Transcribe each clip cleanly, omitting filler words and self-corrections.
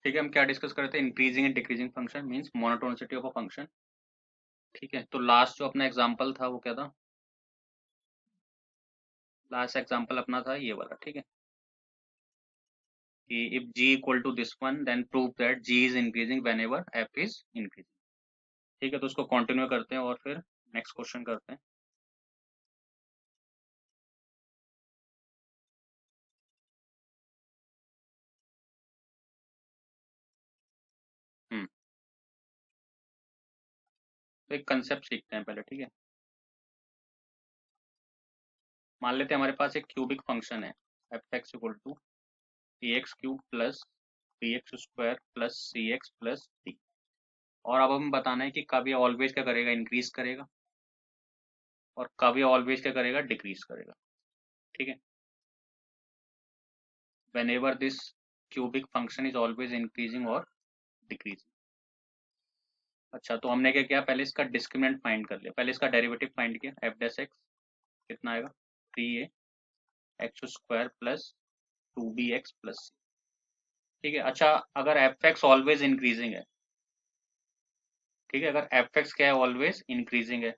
ठीक है, हम क्या डिस्कस कर रहे थे? Increasing and decreasing function means monotonicity of a function. ठीक है, तो लास्ट जो अपना एग्जांपल था वो क्या था? लास्ट एग्जांपल अपना था ये वाला। ठीक है, कि if g equal to this one then prove that g is increasing whenever f is increasing. ठीक है, तो उसको कंटिन्यू करते हैं और फिर नेक्स्ट क्वेश्चन करते हैं। हम्म, तो एक कंसेप्ट सीखते हैं पहले। ठीक है, मान लेते हैं हमारे पास एक क्यूबिक फंक्शन है f x equal to p x cube plus p x square plus c x plus d. और अब हमें बताना है कि कब ये ऑलवेज क्या करेगा? इंक्रीज करेगा, और कब ये ऑलवेज क्या करेगा? डिक्रीज करेगा। ठीक है, whenever this cubic function is always increasing or decreasing। अच्छा, तो हमने क्या किया? पहले इसका डिस्क्रिमिनेंट फाइंड कर लिया, पहले इसका डेरिवेटिव फाइंड किया। एफ डैश एक्स कितना आएगा? 3a x square plus 2bx plus c. ठीक है, अच्छा अगर एफ एक्स ऑलवेज इंक्रीजिंग है, ठीक है, अगर एफ एक्स क्या है? ऑलवेज इंक्रीजिंग है,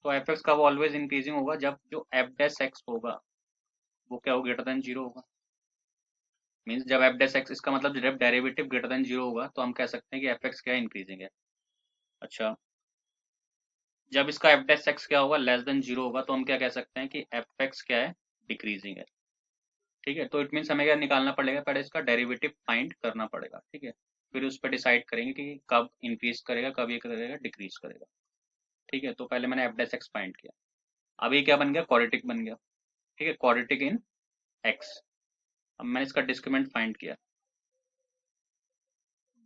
तो एफ एक्स कब ऑलवेज इंक्रीजिंग होगा? जब जो एफ डैश एक्स होगा वो क्या हो? ग्रेटर देन जीरो होगा। मीन्स जब एफ डैश एक्स, इसका मतलब जब डेरिवेटिव ग्रेटर देन जीरो होगा तो हम कह सकते हैं कि एफ एक्स क्या है? इंक्रीजिंग है। अच्छा, जब इसका एफ डैश एक्स क्या होगा? लेस देन जीरो होगा, तो हम क्या कह सकते हैं कि एफ एक्स क्या है? डिक्रीजिंग है। ठीक है, तो इट मीन्स हमें क्या निकालना पड़ेगा? पहले इसका डेरिवेटिव फाइंड करना पड़ेगा। ठीक है, फिर उस पर डिसाइड करेंगे कि कब इंक्रीज करेगा, कब ये करेगा डिक्रीज करेगा। ठीक है, तो पहले मैंने एफ डैश एक्स फाइंड किया, अब ये क्या बन गया? क्वाड्रेटिक बन गया। ठीक है, क्वाड्रेटिक इन एक्स। अब मैंने इसका डिस्क्रिमिनेंट फाइंड किया,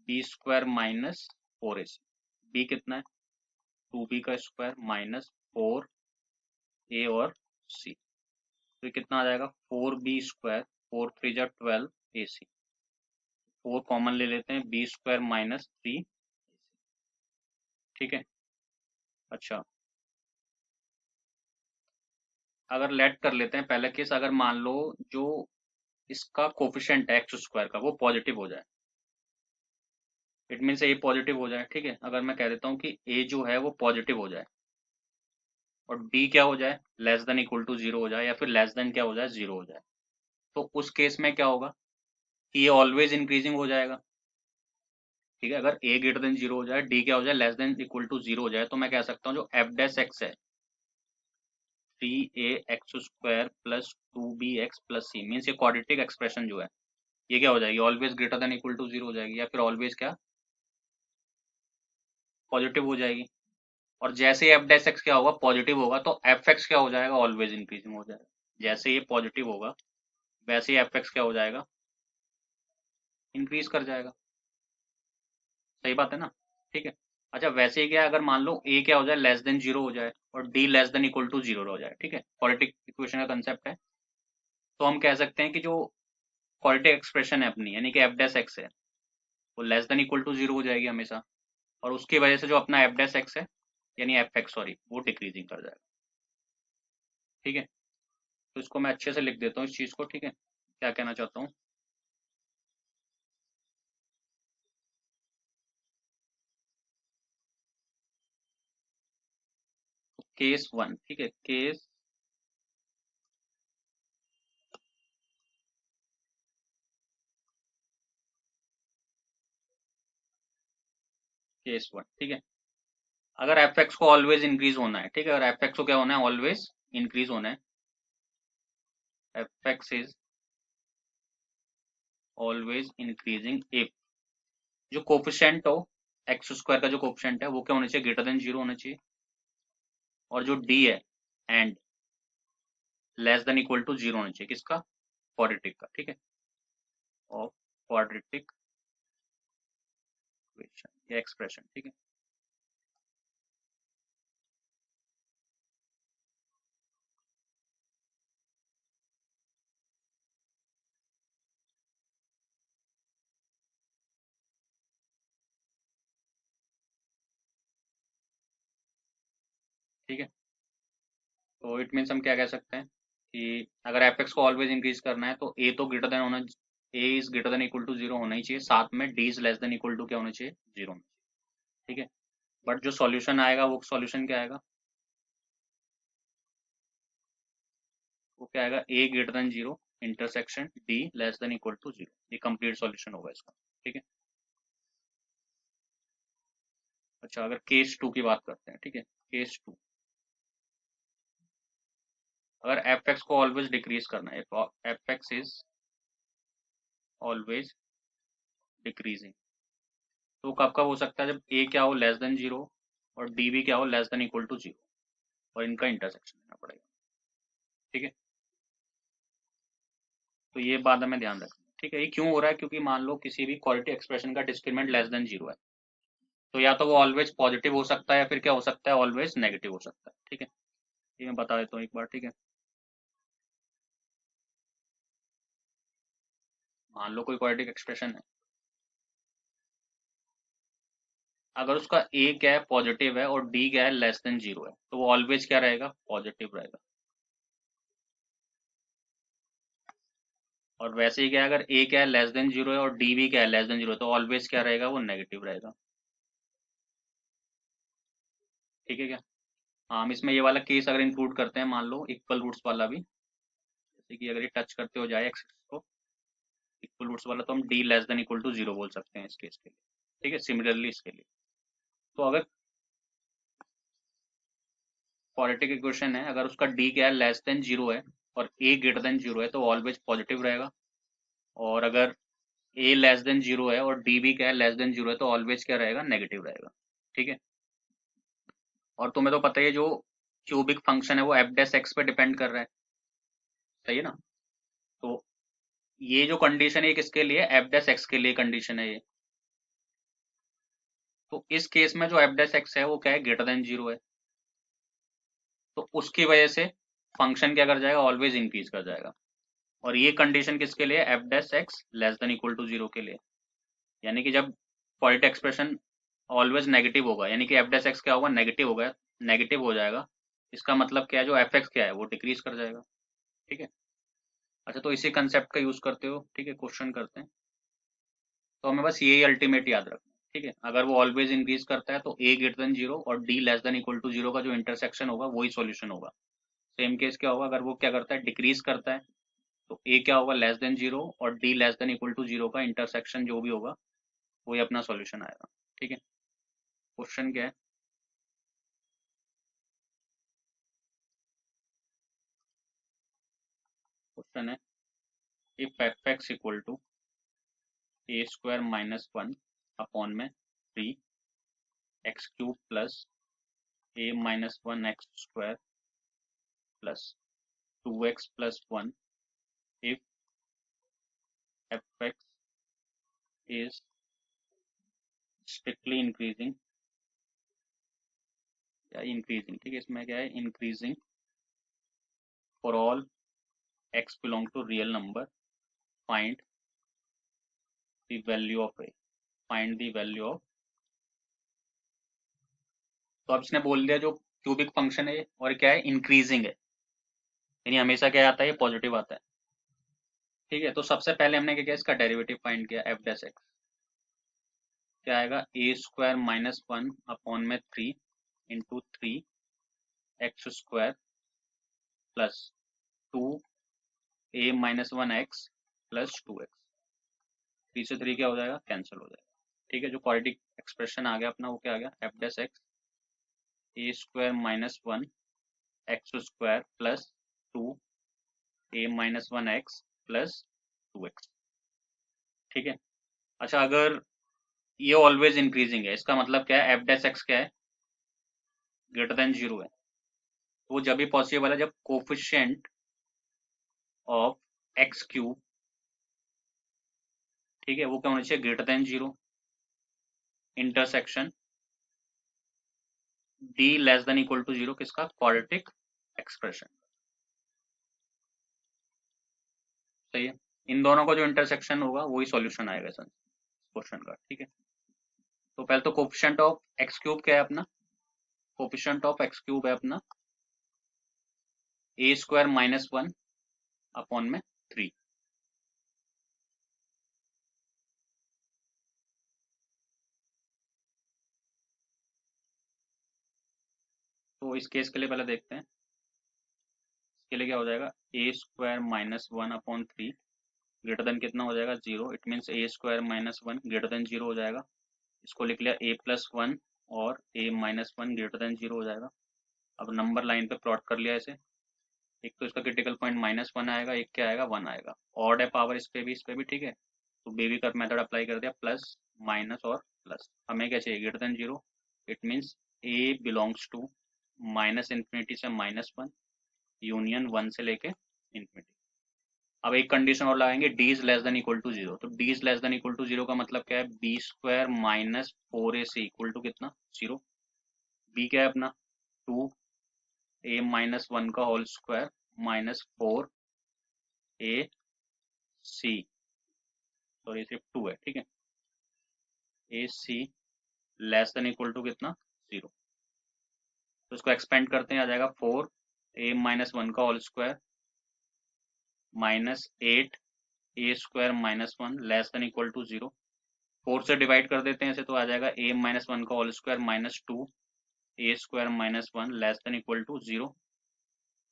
बी स्क्वायर माइनस फोर ए सी। बी कितना है? 2b का स्क्वायर माइनस 4a और c। तो ये कितना आ जाएगा? 4b स्क्वायर, 4 3 जा 12 ac। 4 कॉमन ले लेते हैं, बी स्क्वायर माइनस 3। ठीक है, अच्छा अगर लेट कर लेते हैं पहले केस, अगर मान लो जो इसका कोफिशिएंट है एक्स स्क्वायर का वो पॉजिटिव हो जाए, इट मीन्स ए पॉजिटिव हो जाए। ठीक है, अगर मैं कह देता हूँ कि ए जो है वो पॉजिटिव हो जाए और बी क्या हो जाए? Less than equal to zero हो जाए, या फिर लेस देन क्या हो जाए? जीरो हो जाए, तो उस केस में क्या होगा कि ये ऑलवेज इंक्रीजिंग हो जाएगा। ठीक है, अगर ए ग्रेटर देन जीरो हो जाए, डी क्या हो जाए? Less than equal to zero हो जाए, तो मैं कह सकता हूँ जो एफ डैश एक्स है 3a x square plus 2bx plus c, means ये क्वाड्रेटिक एक्सप्रेशन जो है ये क्या हो जाएगी? Always greater than equal to zero हो जाएगी, या फिर ऑलवेज क्या? पॉजिटिव हो जाएगी। और जैसे एफ डैश एक्स क्या होगा? पॉजिटिव होगा, तो एफ एक्स क्या हो जाएगा? ऑलवेज इंक्रीजिंग हो जाएगा। जैसे ये पॉजिटिव होगा वैसे ही एफ एक्स क्या हो जाएगा? इंक्रीज कर जाएगा। सही बात है ना? ठीक है, अच्छा वैसे ही क्या है, अगर मान लो ए क्या हो जाए? लेस देन जीरो हो जाए और d less than equal to zero हो जाए। ठीक है, क्वाड्रेटिक इक्वेशन का कंसेप्ट है, तो हम कह सकते हैं कि जो क्वाड्रेटिक एक्सप्रेशन है अपनी, यानी कि एफ डैश एक्स है, वो less than equal to zero हो जाएगी हमेशा, और उसकी वजह से जो अपना एफ डैश एक्स है यानी एफ एक्स सॉरी वो डिक्रीजिंग कर जाएगा। ठीक है, तो इसको मैं अच्छे से लिख देता हूँ इस चीज को। ठीक है, क्या कहना चाहता हूँ? Case one. ठीक है, केस वन। ठीक है, अगर एफ एक्स को ऑलवेज इंक्रीज होना है, ठीक है, अगर एफ एक्स को क्या होना है? ऑलवेज इंक्रीज होना है। F x is always increasing if जो कोफिशिएंट हो एक्स स्क्वायर का, जो कोफिशिएंट है वो क्या होना चाहिए? ग्रेटर देन जीरो होना चाहिए, और जो डी है and less than equal to zero होना चाहिए। किसका? क्वाड्रेटिक का। ठीक है, ऑफ क्वाड्रेटिक इक्वेशन या एक्सप्रेशन। ठीक है, ठीक है, तो इट मीन्स हम क्या कह सकते हैं कि अगर एफ एक्स को ऑलवेज इंक्रीज करना है तो ए तो ग्रेटर देन होना, a is greater than equal to zero होना ही चाहिए, साथ में d is less than equal to क्या होना चाहिए, जीरो होना चाहिए। ठीक है, बट जो सॉल्यूशन आएगा वो सॉल्यूशन क्या आएगा, वो क्या आएगा, a greater than zero intersection d less than equal to zero, ये कंप्लीट सॉल्यूशन होगा इसका। ठीक है, अच्छा अगर केस टू की बात करते हैं, ठीक है, केस टू, अगर एफ एक्स को ऑलवेज डिक्रीज करना है, f x is always decreasing, तो कब कब हो सकता है, जब ए क्या हो लेस देन जीरो और डी भी क्या हो less than equal to zero, और इनका इंटरसेक्शन लेना पड़ेगा। ठीक है, तो ये बात हमें ध्यान रखना है। ठीक है, ये क्यों हो रहा है, क्योंकि मान लो किसी भी क्वालिटी एक्सप्रेशन का डिस्क्रिमिनेंट लेस देन जीरो है, तो या तो वो ऑलवेज पॉजिटिव हो सकता है या फिर क्या हो सकता है, ऑलवेज नेगेटिव हो सकता है। ठीक है, ये मैं बता देता हूँ एक बार। ठीक है, मान लो कोई क्वाड्रेटिक एक्सप्रेशन है, अगर उसका ए क्या है पॉजिटिव है और डी क्या है लेस देन जीरो है, तो वो ऑलवेज क्या रहेगा, पॉजिटिव रहेगा। और वैसे ही क्या है, अगर ए क्या है लेस देन जीरो है और डी भी क्या है लेस देन जीरो है, तो ऑलवेज क्या रहेगा, वो नेगेटिव रहेगा। ठीक है क्या, हाँ, हम इसमें ये वाला केस अगर इंक्लूड करते हैं, मान लो इक्वल रूट्स वाला भी, जैसे कि अगर ये टच करते हो जाए एक्स को, इक्वल रूट्स वाला, तो हम d less than equal to zero बोल सकते हैं इस केस के लिए। ठीक है, सिमिलरली इसके लिए, तो अगर क्वाड्रेटिक इक्वेशन है, अगर उसका डी क्या है लेस देन जीरो है और ए ग्रेटर देन जीरो है, तो ऑलवेज पॉजिटिव रहेगा। और अगर ए लेस देन जीरो है और डी भी क्या है लेस देन जीरो है, तो ऑलवेज क्या रहेगा, नेगेटिव रहेगा। ठीक है, और तुम्हें तो पता ही है जो क्यूबिक फंक्शन है वो एफ डैश एक्स पे डिपेंड कर रहा है, सही है ना। तो ये जो कंडीशन है ये किसके लिए, एफ डैश एक्स के लिए कंडीशन है ये। तो इस केस में जो एफ डैश एक्स है वो क्या है, ग्रेटर देन जीरो है, तो उसकी वजह से फंक्शन क्या कर जाएगा, ऑलवेज इंक्रीज कर जाएगा। और ये कंडीशन किसके लिए, f dash x less than equal to zero के लिए, यानी कि जब क्वाड्रेटिक एक्सप्रेशन ऑलवेज नेगेटिव होगा, यानी कि एफ डैश एक्स क्या होगा, नेगेटिव होगा, नेगेटिव हो जाएगा, इसका मतलब क्या है, जो एफ एक्स क्या है वो डिक्रीज कर जाएगा। ठीक है, अच्छा तो इसी कंसेप्ट का यूज करते हो, ठीक है, क्वेश्चन करते हैं। तो हमें बस यही अल्टीमेट याद रखना है। ठीक है, अगर वो ऑलवेज इंक्रीज करता है तो ए ग्रेटर देन जीरो और d less than equal to zero का जो इंटरसेक्शन होगा वही सॉल्यूशन होगा। सेम केस क्या होगा, अगर वो क्या करता है, डिक्रीज करता है, तो ए क्या होगा, लेस देन जीरो और d less than equal to zero का इंटरसेक्शन जो भी होगा वही अपना सॉल्यूशन आएगा। ठीक है, क्वेश्चन क्या है, क्वेश्चन है if f x equal to a square minus one upon में three x cube plus a minus one x square plus two x plus one, if f(x) is strictly increasing या increasing, ठीक है, इसमें क्या है, increasing for all x belong to real number, find the value of a, find the value of, तो अब इसने बोल दिया जो क्यूबिक फंक्शन है और क्या है, इंक्रीजिंग है, यानी हमेशा क्या आता है, ये पॉजिटिव आता है। ठीक है, तो सबसे पहले हमने क्या किया, इसका डेरिवेटिव फाइंड किया, एफ डैश एक्स क्या आएगा, a square minus one upon में three into three x square plus two a minus one x plus two x, three से थ्री क्या हो जाएगा, कैंसिल हो जाएगा। ठीक है, जो क्वाड्रेटिक एक्सप्रेशन आ गया अपना वो क्या आ गया, f dash x a square minus one x square plus two a minus one x plus two x. ठीक है, अच्छा अगर ये ऑलवेज इंक्रीजिंग है, इसका मतलब क्या है, एफ डैश एक्स क्या है, ग्रेटर देन जीरो है, तो वो जब भी पॉसिबल है जब कोफिशिएंट ऑफ एक्स क्यूब, ठीक है, वो क्या होना चाहिए, greater than zero intersection d less than equal to zero, किसका, क्वाड्रेटिक एक्सप्रेशन। सही है, इन दोनों का जो इंटरसेक्शन होगा वही सॉल्यूशन आएगा सर क्वेश्चन का। ठीक है, तो पहले तो कोफिशिएंट ऑफ एक्स क्यूब क्या है अपना, कोफिशिएंट ऑफ एक्स क्यूब है अपना ए स्क्वायर माइनस वन अपॉन में 3। तो इस केस के लिए पहले देखते हैं, इसके लिए क्या हो जाएगा, ए स्क्वायर माइनस 1/3 ग्रेटर देन कितना हो जाएगा, 0। It means A square minus 1 greater than 0 हो जाएगा। इसको लिख लिया a+1 और a-1 ग्रेटर देन 0 हो जाएगा। अब नंबर लाइन पे प्लॉट कर लिया इसे। एक तो इसका क्रिटिकल पॉइंट -1 आएगा, एक क्या आएगा, 1 आएगा। ऑड है पावर इस पे भी ठीक है, तो बेबी कर्व मेथड अप्लाई कर दिया, प्लस माइनस और प्लस। हमें क्या चाहिए, greater than 0। It means a belongs to -∞ से -1 यूनियन 1 से लेके इन्फिनिटी। अब एक कंडीशन और लगाएंगे, d is less than equal to 0। तो d is less than equal to 0 का मतलब क्या है, b square minus 4ac equal to कितना, 0। b क्या है अपना 2, a-1 का होल स्क्वायर माइनस 4ac, तो ये सिर्फ 2 है, ठीक है। ac less than equal to कितना, 0। तो इसको एक्सपेंड करते हैं, आ जाएगा 4a-1 का whole square minus 8a² minus 1 less than equal to 0। 4 से डिवाइड कर देते हैं इसे, तो आ जाएगा a-1 का whole square minus 2a² minus 1 less than equal to 0।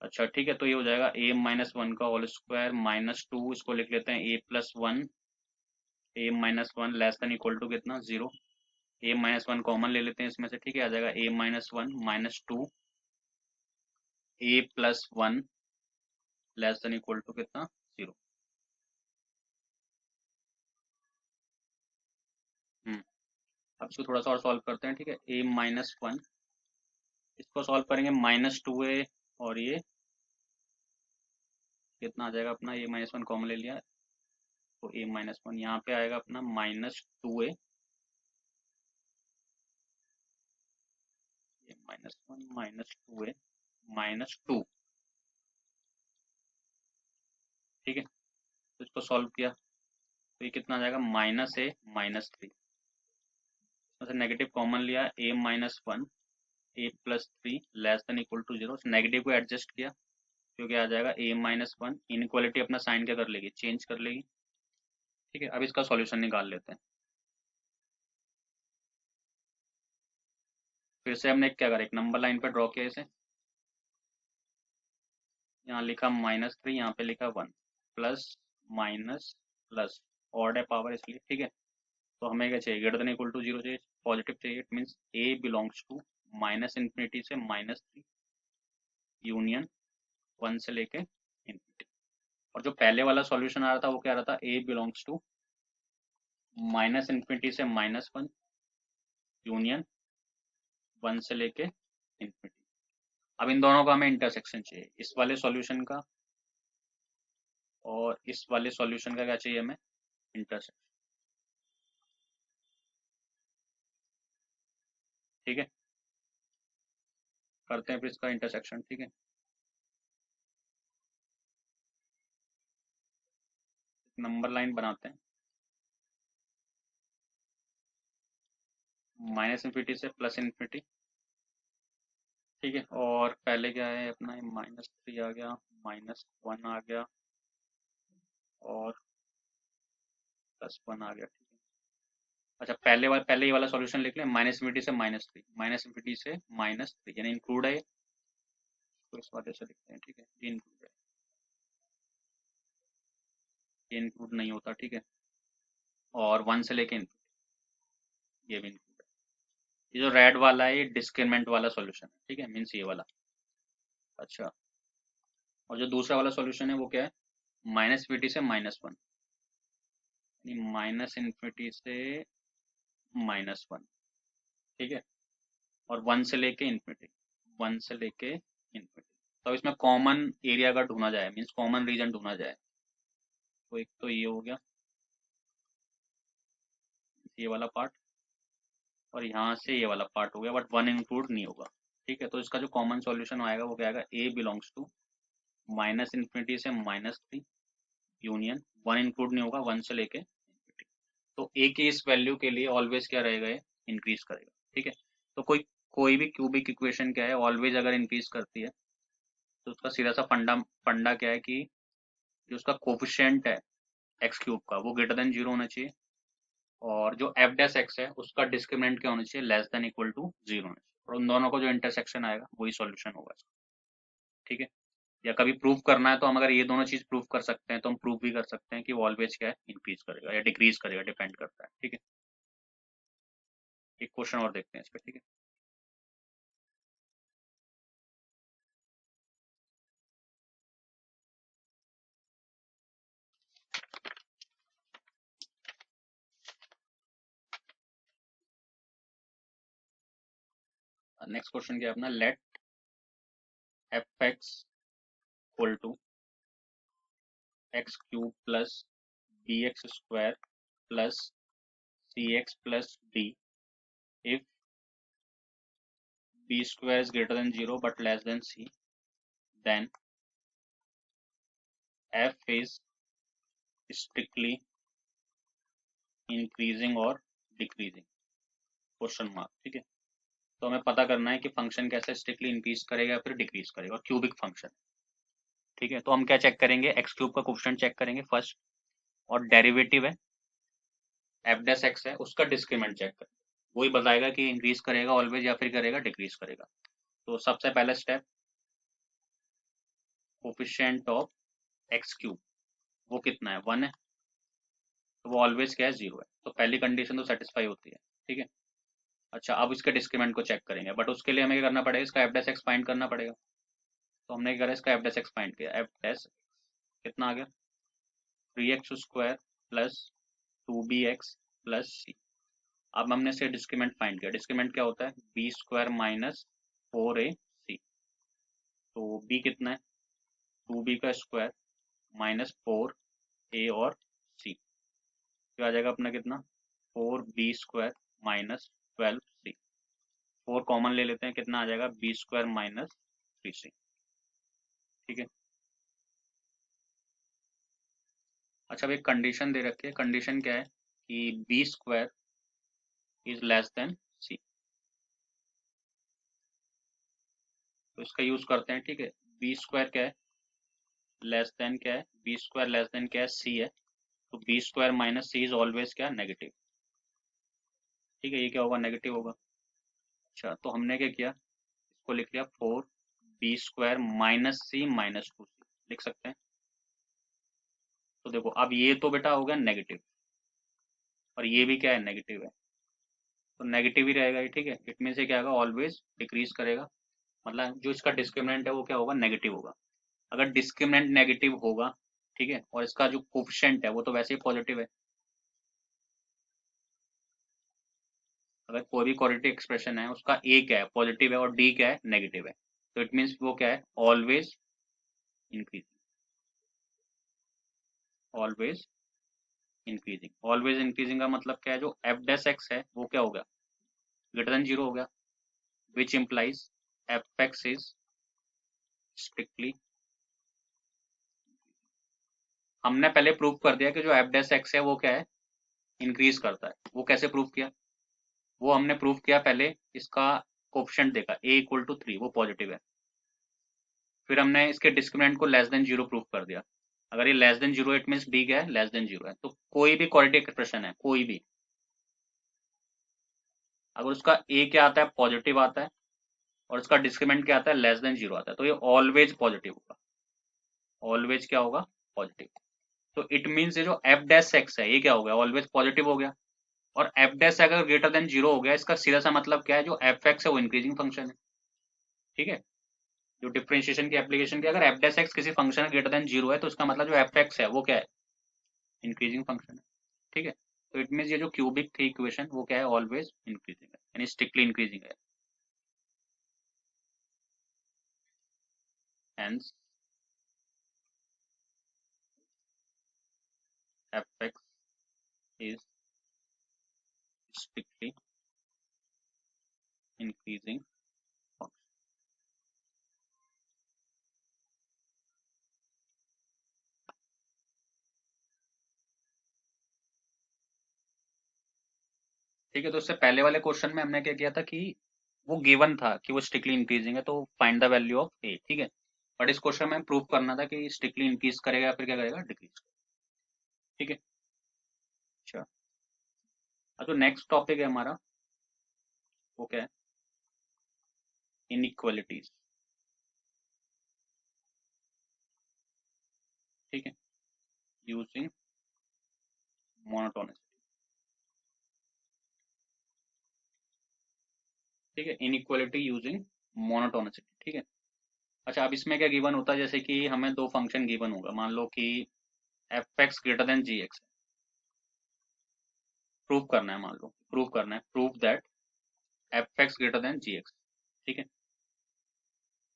अच्छा ठीक है, तो ये हो जाएगा a-1 का होल स्क्वायर माइनस 2, इसको लिख लेते हैं a+1 a-1 less than equal to कितना, 0। a-1 कॉमन ले लेते हैं इसमें से, ठीक है। आ जाएगा a-1 minus 2 a+1 less than equal to कितना, 0। अब इसको थोड़ा सा और सॉल्व करते हैं, ठीक है। a-1 इसको सॉल्व करेंगे, -2a और ये कितना आ जाएगा अपना, a-1 कॉमन ले लिया, तो a-1 यहाँ पे आएगा अपना -2a, -1 -2a -2, ठीक है। तो इसको सॉल्व किया, तो ये कितना आ जाएगा, -a -3। इसमें से नेगेटिव कॉमन लिया, a-1 a+3 less than equal to 0। Negative को एडजस्ट किया, क्योंकि आ जाएगा a-1 इनइक्वालिटी अपना साइन क्या कर लेगी, चेंज कर लेगी, ठीक है। अब इसका सॉल्यूशन निकाल लेते हैं। फिर से हमने क्या करा, एक नंबर लाइन पे ड्रॉ किया इसे, यहाँ लिखा -3, यहाँ पे लिखा 1, प्लस माइनस प्लस, ऑड है पावर इसलिए, ठीक है। तो हमें क्या चाहिए, ग्रेटर देन इक्वल टू 0 चाहिए, पॉजिटिव चाहिए। It means a belongs to -∞ से -3 यूनियन 1 से लेके इन्फिनिटी। और जो पहले वाला सॉल्यूशन आ रहा था वो क्या आ रहा था, a बिलोंग्स टू -∞ से -1 यूनियन 1 से लेके इन्फिनिटी। अब इन दोनों का हमें इंटरसेक्शन चाहिए, इस वाले सॉल्यूशन का और इस वाले सॉल्यूशन का क्या चाहिए हमें, इंटरसेक्शन, ठीक है। करते हैं फिर इसका इंटरसेक्शन, ठीक है। नंबर लाइन बनाते हैं, -∞ से +∞, ठीक है। और पहले क्या है अपना, -3 आ गया, -1 आ गया और +1 आ गया, ठीक है। अच्छा पहले ये वाला सॉल्यूशन लिख लें, -∞ से -3, -∞ से -3 यानी इंक्लूड है, तो इस वाले से लिखते हैं, ठीक है। ये इंक्लूड है, ये इंक्लूड नहीं होता, ठीक है। और 1 से लेके ये भी इंक्लूड है। ये जो रेड वाला है ये डिस्क्रिमिनेंट वाला सॉल्यूशन है, ठीक है, मीन्स ये वाला। अच्छा, और जो दूसरा वाला सॉल्यूशन है वो क्या है, -∞ से -1, -∞ से -1, ठीक है। और 1 से लेके इन्फिनिटी, 1 से लेके इन्फिनिटी। तो इसमें कॉमन एरिया का ढूंढा जाए, मीन्स कॉमन रीजन ढूंढा जाए। तो एक तो ये हो गया, ये वाला पार्ट, और यहाँ से ये वाला पार्ट हो गया, बट 1 इंक्लूड नहीं होगा, ठीक है। तो इसका जो कॉमन सॉल्यूशन आएगा वो क्या आएगा, a बिलोंग्स टू -∞ से -3 यूनियन 1 इंक्लूड नहीं होगा, 1 से लेके इन्फिनिटी। तो a की इस वैल्यू के लिए ऑलवेज क्या रहेगा, ये इंक्रीज करेगा, ठीक है। तो कोई भी क्यूबिक इक्वेशन क्या है, ऑलवेज अगर इंक्रीज करती है, तो उसका सीधा सा फंडा फंडा क्या है कि जो उसका कोफिशिएंट है एक्स क्यूब का वो ग्रेटर देन 0 होना चाहिए, और जो एफ डैश एक्स है उसका डिस्क्रिमिनेंट क्या होना चाहिए, लेस देन इक्वल टू 0 होना चाहिए, और उन दोनों को जो इंटरसेक्शन आएगा वही सॉल्यूशन होगा इसका। ठीक है, या कभी प्रूव करना है तो हम अगर ये दोनों चीज प्रूव कर सकते हैं तो हम प्रूव भी कर सकते हैं कि वो ऑलवेज क्या है, इंक्रीज करेगा या डिक्रीज करेगा, डिपेंड करता है। ठीक है, एक क्वेश्चन और देखते हैं इस पे। ठीक है, नेक्स्ट क्वेश्चन क्या है अपना, let f x equal to x cube plus b x square plus c x plus d if b square is greater than 0 but less than c, then f is strictly increasing or decreasing, question mark. ठीक है, तो हमें पता करना है कि function कैसे strictly increase करेगा या फिर डिक्रीज करेगा, और क्यूबिक फंक्शन। ठीक है, तो हम क्या चेक करेंगे, एक्स क्यूब का कोफिशिएंट चेक करेंगे फर्स्ट, और डेरिवेटिव है एफ डैश एक्स है उसका डिस्क्रिमिनेंट चेक करेंगे, वही बताएगा कि इंक्रीज करेगा ऑलवेज या फिर करेगा डिक्रीज करेगा। तो सबसे पहला step, coefficient of x cube वो कितना है, 1 है, तो वो ऑलवेज क्या है, 0 है, तो पहली कंडीशन तो सेटिस्फाई होती है। ठीक है, अच्छा अब इसके डिस्क्रिमिनेंट को चेक करेंगे, बट उसके लिए हमें क्या करना पड़ेगा, इसका एफ डैश एक्स फाइंड करना पड़ेगा। तो हमने क्या करा, इसका एफ डैश एक्स फाइंड किया, एफ डैश कितना आ गया, 3x square plus 2bx plus सी। अब हमने से डिस्क्रिमिनेंट फाइंड किया, डिस्क्रिमिनेंट क्या होता है, बी स्क्वायर माइनस 4ac, तो b कितना है, 2b का स्क्वायर माइनस 4a और c, क्या आ जाएगा अपना कितना, 4b square minus 12c, 4 common ले लेते हैं, कितना आ जाएगा, b स्क्वायर माइनस 3c। ठीक है, अच्छा अब एक कंडीशन दे रखी है, कंडीशन क्या है कि b square is less than c, तो इसका यूज करते हैं। ठीक है, बी स्क्वायर क्या है, लेस देन क्या है, बी स्क्वायर लेस देन क्या है, सी है, तो b square minus c is always क्या, नेगेटिव। ठीक है, ये क्या होगा, नेगेटिव होगा। अच्छा तो हमने क्या किया, इसको लिख लिया 4 बी स्क्वायर माइनस सी माइनस 2c, लिख सकते हैं। तो देखो अब ये तो बेटा हो गया नेगेटिव, और ये भी क्या है, नेगेटिव है, तो नेगेटिव ही रहेगा ये। ठीक है, इट मीन से क्या होगा, ऑलवेज डिक्रीज करेगा, मतलब जो इसका डिस्क्रिमिनेंट है वो क्या होगा, नेगेटिव होगा। अगर डिस्क्रिमिनेंट नेगेटिव होगा, ठीक है, और इसका जो कोफिशिएंट है वो तो वैसे ही पॉजिटिव है, अगर कोई भी क्वाड्रेटिक एक्सप्रेशन है उसका ए क्या है, पॉजिटिव है, और डी क्या है, नेगेटिव है, तो इट मीन्स वो क्या है, always increasing, always increasing. Always increasing का मतलब क्या है, जो एफ डैश एक्स है वो क्या हो गया, ग्रेटर देन 0 हो गया, which implies F x is strictly, हमने पहले प्रूव कर दिया कि जो एफ डैश एक्स है वो क्या है, इंक्रीज करता है। वो कैसे प्रूव किया, वो हमने प्रूव किया पहले, इसका कोफिशिएंट देखा ए इक्वल टू 3, वो पॉजिटिव है, फिर हमने इसके डिस्क्रिमिनेंट को लेस देन 0 प्रूव कर दिया। अगर ये less than 0 it means D क्या है, लेस देन 0 है, तो कोई भी क्वाड्रेटिक एक्सप्रेशन है, कोई भी, अगर उसका ए क्या आता है, पॉजिटिव आता है, और उसका डिस्क्रिमिनेंट क्या आता है, लेस देन 0 आता है, तो ये ऑलवेज पॉजिटिव होगा, ऑलवेज क्या होगा, पॉजिटिव। तो इट मींस ये जो एफ डैश एक्स है ये क्या हो गया, ऑलवेज पॉजिटिव हो गया, और एफ डैश अगर ग्रेटर देन 0 हो गया, इसका सीधा सा मतलब क्या है, जो एफ एक्स है वो इंक्रीजिंग फंक्शन है। ठीक है, जो डिफरेंशिएशन की एप्लीकेशन की, अगर एफ डैश एक्स किसी फंक्शन ग्रेटर देन 0 है तो इसका मतलब जो एफ एक्स है वो क्या है, इंक्रीजिंग फंक्शन है। ठीक है, तो इट मीन ये जो क्यूबिक थी इक्वेशन वो क्या है, ऑलवेज इंक्रीजिंग है, यानी स्ट्रिक्टली इंक्रीजिंग है, hence F x is strictly increasing function. ठीक है, तो इससे पहले वाले क्वेश्चन में हमने क्या किया था कि वो गिवन था कि वो स्ट्रिक्टली इंक्रीजिंग है, तो फाइंड द वैल्यू ऑफ ए। ठीक है, बट इस क्वेश्चन में प्रूव करना था कि स्ट्रिक्टली इंक्रीज करेगा या फिर क्या करेगा, डिक्रीज। ठीक है। अच्छा, अब जो नेक्स्ट टॉपिक है हमारा वो क्या है, इनइक्वालिटीज। ठीक है, यूजिंग मोनोटोनिसिटी। ठीक है, इनइक्वालिटी यूजिंग मोनोटोनिसिटी। ठीक है। अच्छा, अब इसमें क्या गिवन होता है, जैसे कि हमें दो फंक्शन गिवन होगा, मान लो कि f x greater than g x, prove करना है, मान लो प्रूव करना है, prove that f x greater than g x. ठीक है।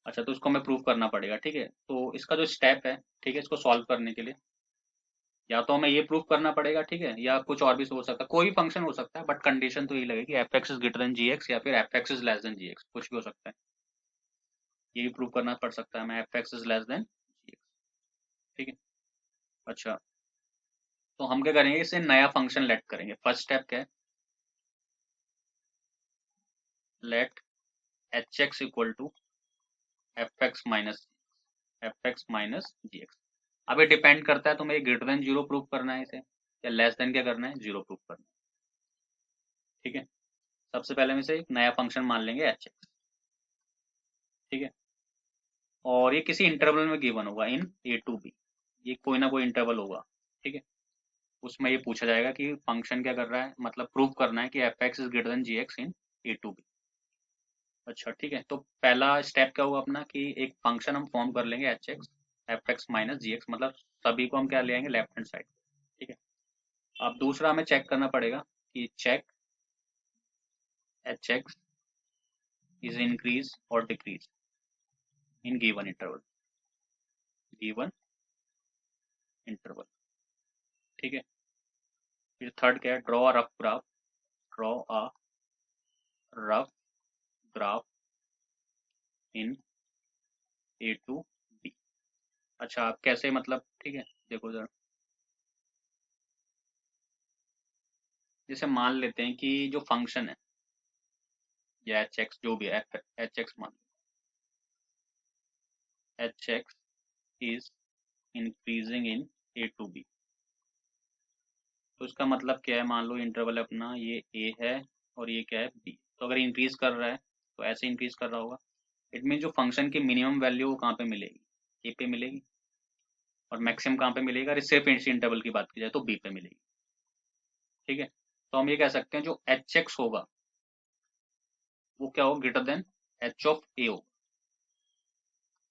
अच्छा, तो इसको हमें प्रूव करना पड़ेगा। ठीक है, तो इसका जो स्टेप है, ठीक है, इसको सॉल्व करने के लिए या तो हमें ये प्रूव करना पड़ेगा, ठीक है, या कुछ और भी हो सकता है, कोई भी फंक्शन हो सकता है, बट कंडीशन तो यही लगेगी f x is greater than g x या फिर f x is less than g x, कुछ भी हो सकता है। ये भी प्रूव करना पड़ सकता है हमें, f x is less than g x. ठीक है। अच्छा, तो हम क्या करेंगे, इसे नया फंक्शन लेट करेंगे। फर्स्ट स्टेप क्या है, let h x equal to f x minus g x. अब ये डिपेंड करता है तुम्हें ग्रेटर देन जीरो प्रूव करना है इसे, या लेस देन क्या करना है, जीरो प्रूव करना है। ठीक है, सबसे पहले हम इसे एक नया फंक्शन मान लेंगे एच एक्स। ठीक है, और ये किसी इंटरवल में गिवन होगा इन ए टू बी, ये कोई ना कोई इंटरवल होगा। ठीक है, उसमें ये पूछा जाएगा कि फंक्शन क्या कर रहा है, मतलब प्रूव करना है कि f x is greater than g x in a to b. अच्छा, ठीक है, तो पहला स्टेप क्या होगा अपना कि एक फंक्शन हम फॉर्म कर लेंगे h x, f x minus g x, मतलब सभी को हम क्या ले आएंगे, लेफ्ट हैंड साइड। ठीक है, अब दूसरा हमें चेक करना पड़ेगा कि check h x is increase और decrease in given interval, given interval. ठीक है, फिर थर्ड क्या है, draw a rough graph, draw a rough graph in a to b. अच्छा, आप कैसे, मतलब ठीक है, देखो जरा, जैसे मान लेते हैं कि जो फंक्शन है या एच एक्स जो भी है, एच एक्स मान, h x is increasing in a to b, तो इसका मतलब क्या है, मान लो इंटरवल अपना ये ए है और ये क्या है, बी। तो अगर इंक्रीज कर रहा है तो ऐसे इंक्रीज कर रहा होगा, इट मीन जो फंक्शन की मिनिमम वैल्यू वो कहाँ पे मिलेगी, ए पे मिलेगी, और मैक्सिमम कहाँ पे मिलेगा, अगर सिर्फ इस इंटरवल की बात की जाए तो बी पे मिलेगी। ठीक है, तो हम ये कह सकते हैं जो एच एक्स होगा वो क्या होगा, ग्रेटर देन एच ऑफ ए हो।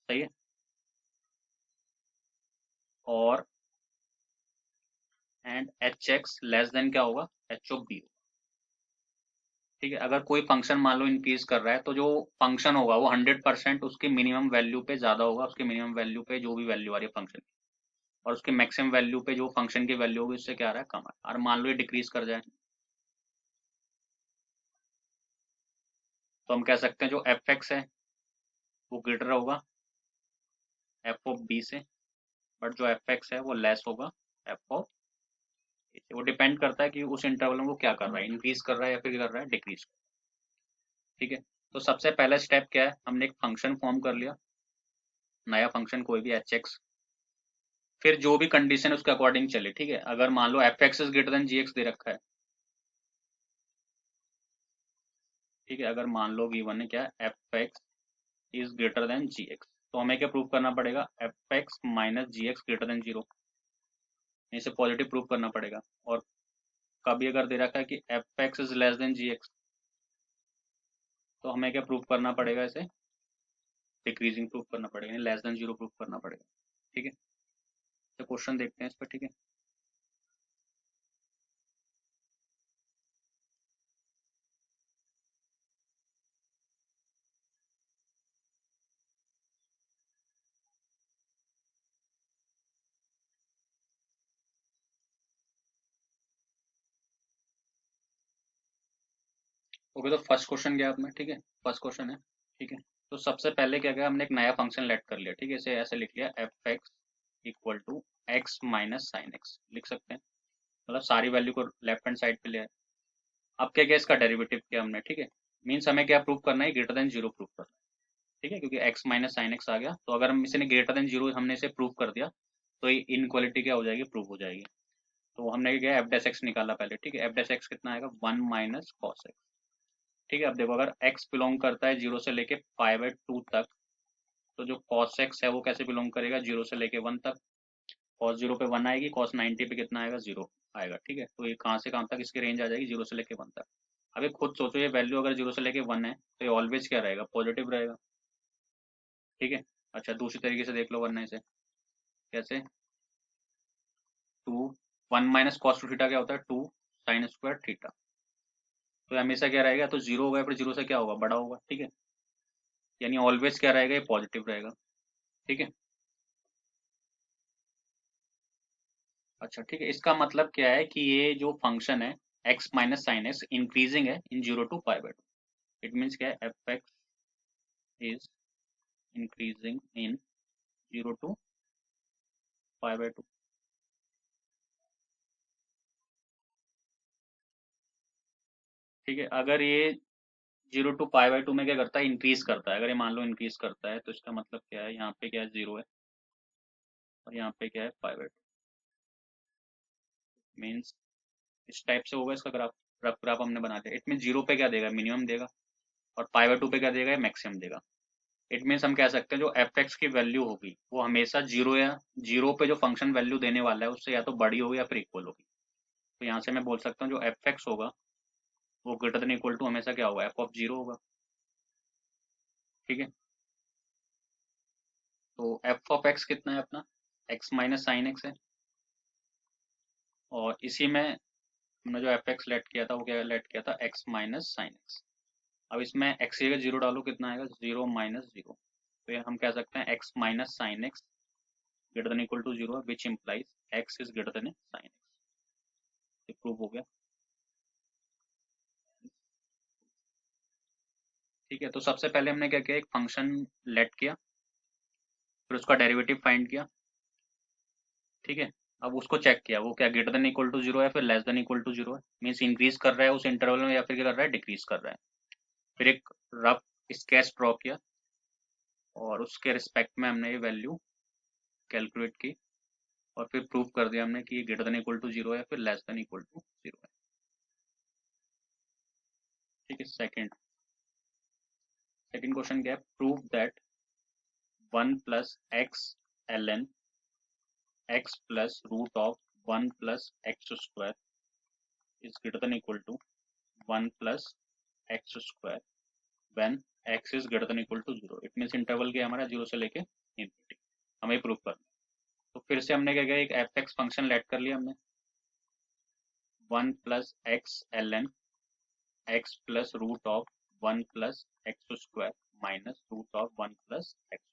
सही है, और and H x less then क्या होगा, एच ऑफ बी। ठीक है, अगर कोई फंक्शन मान लो इंक्रीज कर रहा है तो जो फंक्शन होगा वो 100% उसके मिनिमम वैल्यू पे ज्यादा होगा, उसके मिनिमम वैल्यू पे जो भी वैल्यू आ रही है फंक्शन की, और उसके मैक्सिमम वैल्यू पे जो फंक्शन की वैल्यू होगी उससे क्या आ रहा है, कम आ रहा है। और मान लो ये डिक्रीज कर जाए तो हम कह सकते हैं जो एफ एक्स है वो ग्रेटर होगा एफ ऑफ बी से, बट जो एफ एक्स है वो लेस होगा एफ ऑफ ए से। वो डिपेंड करता है कि उस इंटरवल में वो क्या कर रहा है, इंक्रीज कर रहा है या फिर क्या कर रहा है, डिक्रीज। ठीक है, तो सबसे पहला स्टेप क्या है, हमने एक फंक्शन फॉर्म कर लिया, नया फंक्शन कोई भी एच एक्स, फिर जो भी कंडीशन है उसके अकॉर्डिंग चले। ठीक है, अगर मान लो f x is greater than g x दे रखा है, ठीक है, अगर मान लो गिवन है क्या, f x is greater than g x, तो हमें क्या प्रूव करना पड़ेगा, f x minus g x greater than zero, इसे पॉजिटिव प्रूव करना पड़ेगा। और कभी अगर दे रखा है कि f x is less than g x, तो हमें क्या प्रूव करना पड़ेगा, इसे डिक्रीजिंग प्रूव करना पड़ेगा, लेस देन जीरो प्रूव करना पड़ेगा। ठीक है, तो क्वेश्चन देखते हैं इस पर। ठीक है, ओके, तो फर्स्ट क्वेश्चन क्या आपने, ठीक है, फर्स्ट क्वेश्चन है। ठीक है, तो सबसे पहले क्या किया हमने, एक नया फंक्शन लेट कर लिया। ठीक है, इसे ऐसे लिख लिया, f x equal to x minus sine x लिख सकते हैं, मतलब सारी वैल्यू को लेफ्ट हैंड साइड पे ले आए। अब क्या किया, इसका डेरिवेटिव किया हमने। ठीक है, मीन्स हमें क्या प्रूव करना है, ग्रेटर देन जीरो प्रूव करना है। ठीक है, क्योंकि x माइनस साइन एक्स आ गया, तो अगर हम इसे ग्रेटर देन जीरो हमने इसे प्रूव कर दिया तो ये इनक्वालिटी क्या हो जाएगी, प्रूव हो जाएगी। तो हमने क्या एफ डैश एक्स निकाला पहले, ठीक है, एफ डैश एक्स कितना आएगा, 1 माइनस कॉस एक्स। ठीक है, अब देखो अगर x बिलोंग करता है जीरो से लेके पाई बाई टू तक, तो जो कॉस एक्स है वो कैसे बिलोंग करेगा, जीरो से लेके वन तक। कॉस जीरो पे वन आएगी, कॉस 90 पे कितना आएगा, जीरो आएगा। ठीक है, तो ये कहाँ से कहाँ तक इसकी रेंज आ जाएगी, जीरो से लेके वन तक। अभी खुद सोचो, ये वैल्यू अगर जीरो से लेके वन है तो ये ऑलवेज क्या रहेगा, पॉजिटिव रहेगा। ठीक है, अच्छा दूसरी तरीके से देख लो वरना इसे कैसे, two, one minus cos two theta क्या होता है, टू साइन स्क्वायर थीटा। तो हमेशा क्या रहेगा, तो जीरो होगा, फिर जीरो से क्या होगा, बड़ा होगा। ठीक है, यानी ऑलवेज क्या रहेगा, ये पॉजिटिव रहेगा। ठीक है, अच्छा ठीक है, इसका मतलब क्या है कि ये जो फंक्शन है x minus sine x increasing है in zero to pi by two. It means क्या है, f x is increasing in zero to pi by two. ठीक है, अगर ये zero to pi by two में क्या करता है, इंक्रीज करता है। अगर ये मान लो इंक्रीज करता है तो इसका मतलब क्या है, यहाँ पे क्या है, जीरो है, और यहाँ पे क्या है, पाई बाई टू। मीन्स इस टाइप से होगा इसका ग्राफ, रफ ग्राफ हमने बना दिया। इट मीन जीरो पे क्या देगा, मिनिमम देगा, और पाई बाई टू पे क्या देगा, मैक्सिमम देगा। इट मीन्स हम कह सकते हैं जो एफ एक्स की वैल्यू होगी वो हमेशा जीरो या जीरो पे जो फंक्शन वैल्यू देने वाला है उससे या तो बड़ी होगी या फिर इक्वल होगी। तो यहाँ से मैं बोल सकता हूँ जो एफ एक्स होगा वो ग्रेटर देन इक्वल टू हमेशा क्या होगा, एफ ऑफ जीरो होगा। ठीक है, तो एफ ऑफ एक्स कितना है अपना, एक्स माइनस साइन एक्स है, और इसी में हमने जो एफ एक्स लेट किया था वो क्या लेट किया था, एक्स माइनस साइन एक्स। अब इसमें एक्स की जगह जीरो डालो, कितना आएगा, जीरो माइनस जीरो। तो ये हम कह सकते हैं x minus sine x greater than equal to zero, which implies x is greater than sine x. ये प्रूव हो गया। ठीक है, तो सबसे पहले हमने क्या किया, एक फंक्शन लेट किया, फिर उसका डेरिवेटिव फाइंड किया। ठीक है, अब उसको चेक किया वो क्या greater than equal to zero है, फिर less than equal to zero है, मीन्स इंक्रीज कर रहा है उस इंटरवल में या फिर क्या कर रहा है, डिक्रीज कर रहा है। फिर एक रफ स्केच ड्रॉ किया, और उसके रिस्पेक्ट में हमने ये वैल्यू कैलकुलेट की, और फिर प्रूव कर दिया हमने कि ये greater than equal to zero है, फिर less than equal to zero है। ठीक है, सेकंड सेकंड क्वेश्चन क्या है, prove that one plus x l n x plus root of one plus x square is greater than equal to 1 plus x square when x is greater than equal to 0। It means interval क्या हमारा, zero से लेके infinity, हमें prove करना। तो फिर से हमने क्या किया, एक एफ एक्स फंक्शन लेट कर लिया हमने, one plus x l n x plus root of one plus x square minus root of one plus x.